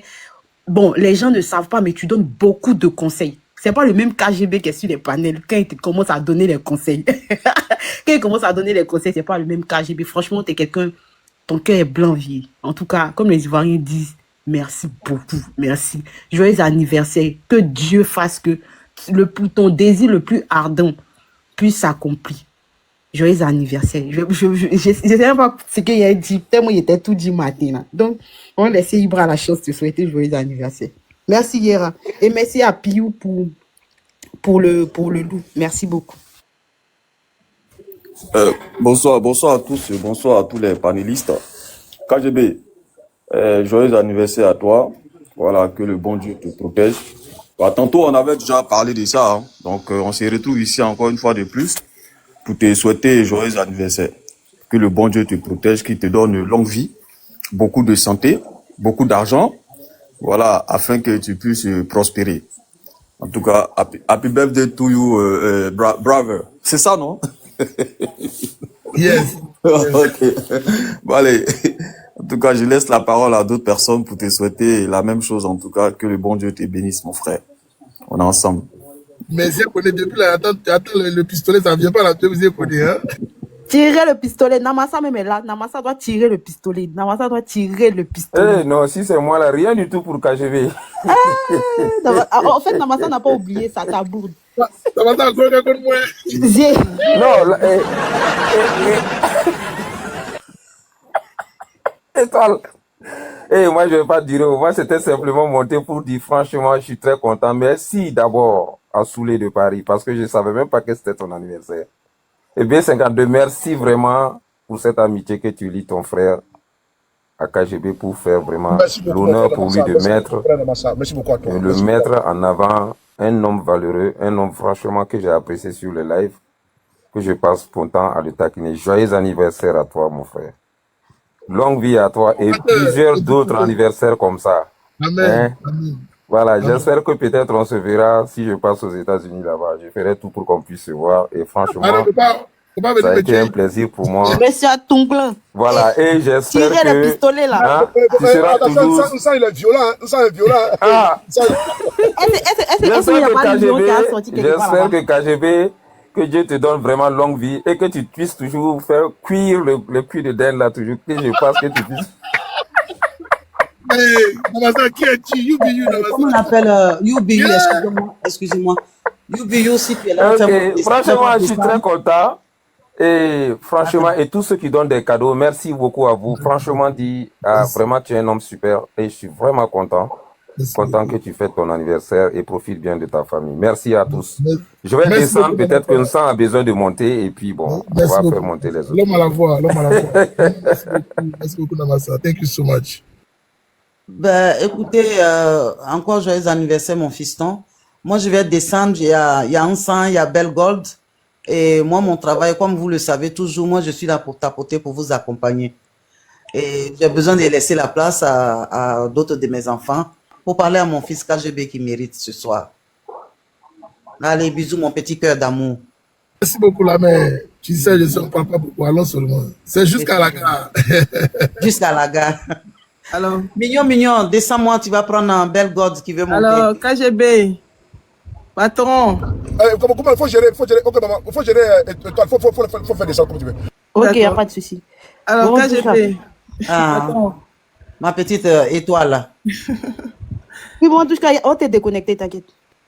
Bon, les gens ne savent pas, mais tu donnes beaucoup de conseils. C'est pas le même KGB qui est sur les panels. Quand il commence à donner les conseils. Quand il commence à donner les conseils, c'est pas le même KGB. Franchement, t'es quelqu'un, ton cœur est blanc, vie. En tout cas, comme les Ivoiriens disent, merci beaucoup, merci. Joyeux anniversaire. Que Dieu fasse que ton désir le plus ardent puisse s'accomplir. Joyeux anniversaire. Je sais même pas ce qu'il a dit. Tellement il était tout dit matin. Là. Donc, on laisse Ibra la chance de te souhaiter joyeux anniversaire. Merci Yera. Et merci à Piou pour le loup. Merci beaucoup. Bonsoir à tous, bonsoir à tous les panélistes. KGB, joyeux anniversaire à toi. Voilà, que le bon Dieu te protège. Bah, tantôt, on avait déjà parlé de ça. Hein. Donc, on se retrouve ici encore une fois de plus pour te souhaiter joyeux anniversaire. Que le bon Dieu te protège, qu'il te donne une longue vie, beaucoup de santé, beaucoup d'argent. Voilà, afin que tu puisses prospérer. En tout cas, happy birthday to you, brother. C'est ça, non? Yes. Ok. Bon, allez. En tout cas, je laisse la parole à d'autres personnes pour te souhaiter la même chose. En tout cas, que le bon Dieu te bénisse, mon frère. On est ensemble. Mais j'ai connu depuis là. Attends, le pistolet, ça vient pas là. Tu vous connu, hein? Tirer le pistolet. Namasa même est là. Namasa doit tirer le pistolet. Namasa doit tirer le pistolet. Eh non, si c'est moi là, rien du tout pour KGB. En fait, Namasa n'a pas oublié ça, ta bourde. Namasa encore contre moi. Non, là, et toi, moi je vais pas dire, moi c'était simplement monter pour dire franchement, je suis très content. Merci d'abord à Soulé de Paris parce que je savais même pas que c'était ton anniversaire. Et bien 52, merci vraiment pour cette amitié que tu lis ton frère à KGB pour faire vraiment l'honneur pour lui de mettre, le mettre en avant, un homme valeureux, un homme franchement que j'ai apprécié sur le live, que je passe mon temps à le taquiner. Joyeux anniversaire à toi, mon frère. Longue vie à toi et plusieurs d'autres anniversaires comme ça. Amen. Hein? Voilà, j'espère que peut-être on se verra si je passe aux États-Unis là-bas. Je ferai tout pour qu'on puisse se voir et franchement, ça a été un plaisir pour moi. Monsieur Tonglin. Voilà, et j'espère que... Tirez le pistolet là. Hein, tu seras toujours... Ça, il est violent. Ça, il est violent. Ah, J'espère que KGB, que Dieu te donne vraiment longue vie et que tu puisses toujours faire cuire le cuir de dinde là toujours. Que je pense que tu puisses... Namasa, qui est-tu? UBU, Namasa. Comment on appelle UBU, excusez-moi. UBU, si tu es là. Ok, franchement, je suis très content. Et franchement, et tous ceux qui donnent des cadeaux, merci beaucoup à vous. Franchement, dit, vraiment, tu es un homme super. Et je suis vraiment content. Content que tu fêtes ton anniversaire et profite bien de ta famille. Merci à tous. Je vais descendre, peut-être que Nsan a besoin de monter et puis bon, on va faire monter les autres. L'homme à la voix, Merci beaucoup, Namasa. Thank you so much. Ben, écoutez, encore joyeux anniversaire, mon fiston. Moi, je vais descendre. Il y a Nsan, il y a Belgold. Et moi, mon travail, comme vous le savez toujours, moi, je suis là pour tapoter, pour vous accompagner. Et j'ai besoin de laisser la place à d'autres de mes enfants pour parler à mon fils KGB qui mérite ce soir. Allez, bisous, mon petit cœur d'amour. Merci beaucoup, la mère. Tu sais, je suis un papa beaucoup. Allons seulement. C'est jusqu'à la gare. Jusqu'à la gare. Alors, Mignon, descends-moi, tu vas prendre un bel god qui veut monter. alors, KGB, patron. Comment il faut gérer, ok, maman, il faut gérer, faut faire des choses comme tu veux. Ok, il n'y a D'accord. pas de souci. Alors, Bon, tout ça. KGB, Ah, patron. ma petite étoile. Oui, bon, en tout cas, on t'est déconnecté, t'inquiète.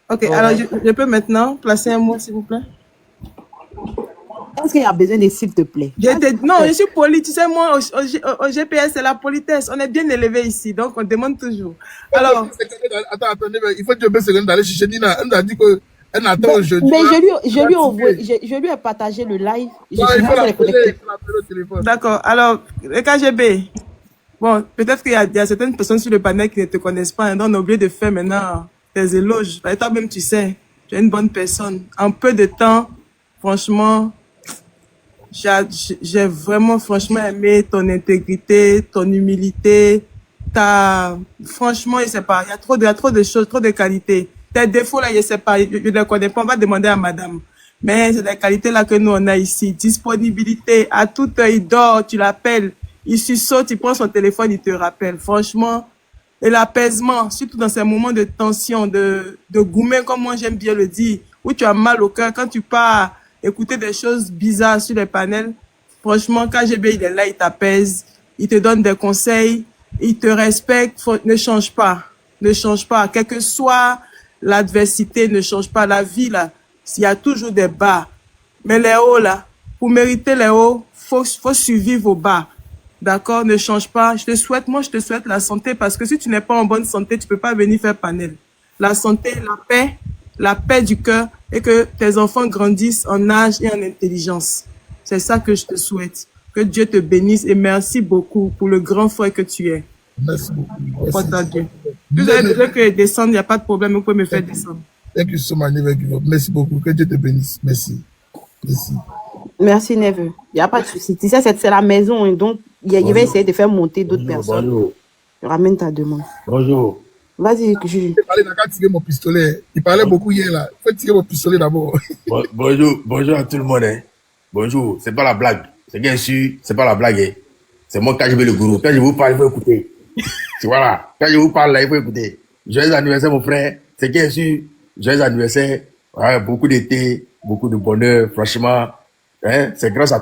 Ok, Ouais. alors je peux maintenant placer un mot, s'il vous plaît? Est-ce qu'il y a besoin de s'il te plaît? Non, je suis poli. Tu sais, moi, au GPS, c'est la politesse. On est bien élevé ici, donc on demande toujours. Alors, Attends, il faut que tu baisses d'aller chercher Nina. Elle a dit qu'elle attend aujourd'hui. Mais je lui ai partagé le live. Je Ouais, suis il faut pas l'appeler connecté. au téléphone. d'accord. Alors, le KGB. Bon, peut-être qu'il y a certaines personnes sur le panel qui ne te connaissent pas, hein, donc on a oublié de faire maintenant tes éloges. Et toi-même, tu sais, tu es une bonne personne. En peu de temps, franchement, j'ai vraiment, franchement, aimé ton intégrité, ton humilité, franchement, je sais pas, il y a trop de choses, trop de qualités. Tes défauts, là, je sais pas, je ne les connais pas, on va demander à madame. Mais c'est des qualités, là, que nous, on a ici. Disponibilité, à toute heure, il dort, tu l'appelles, il saute, il prend son téléphone, il te rappelle. Franchement, et l'apaisement, surtout dans ces moments de tension, de goumen, comme moi j'aime bien le dire, où tu as mal au cœur, quand tu pars écouter des choses bizarres sur les panels, franchement, KGB, il est là, il t'apaise, il te donne des conseils, il te respecte, ne change pas, quelle que soit l'adversité, ne change pas la vie, là, il y a toujours des bas, mais les hauts, là, pour mériter les hauts, faut survivre aux bas. D'accord, ne change pas. Je te souhaite la santé parce que si tu n'es pas en bonne santé, tu peux pas venir faire panel. La santé, la paix du cœur et que tes enfants grandissent en âge et en intelligence. C'est ça que je te souhaite. Que Dieu te bénisse et merci beaucoup pour le grand frère que tu es. Merci beaucoup. Crois à Dieu. Si vous avez besoin que je descende, il n'y a pas de problème, vous pouvez me faire descendre. Thank you so much, never give up. Merci beaucoup. Que Dieu te bénisse. Merci. Merci. Merci, Neveu. Il n'y a pas de souci. Tu sais, c'est la maison, et donc il va essayer de faire monter d'autres personnes. Bonjour. Je ramène ta demande. Bonjour. Vas-y, Juju. Il n'a qu'à tirer mon pistolet. Il parlait beaucoup hier là. Il faut tirer mon pistolet d'abord. Bonjour à tout le monde. Hein. Bonjour. C'est pas la blague. C'est bien sûr, c'est pas la blague. Hein. C'est moi KGB le gourou. Quand je vous parle, il faut écouter. Tu vois là. Quand je vous parle là, il faut écouter. Joyeux anniversaire, mon frère. C'est bien sûr. Joyeux anniversaire. Ouais, beaucoup d'été, beaucoup de bonheur. Franchement, hein, c'est grâce à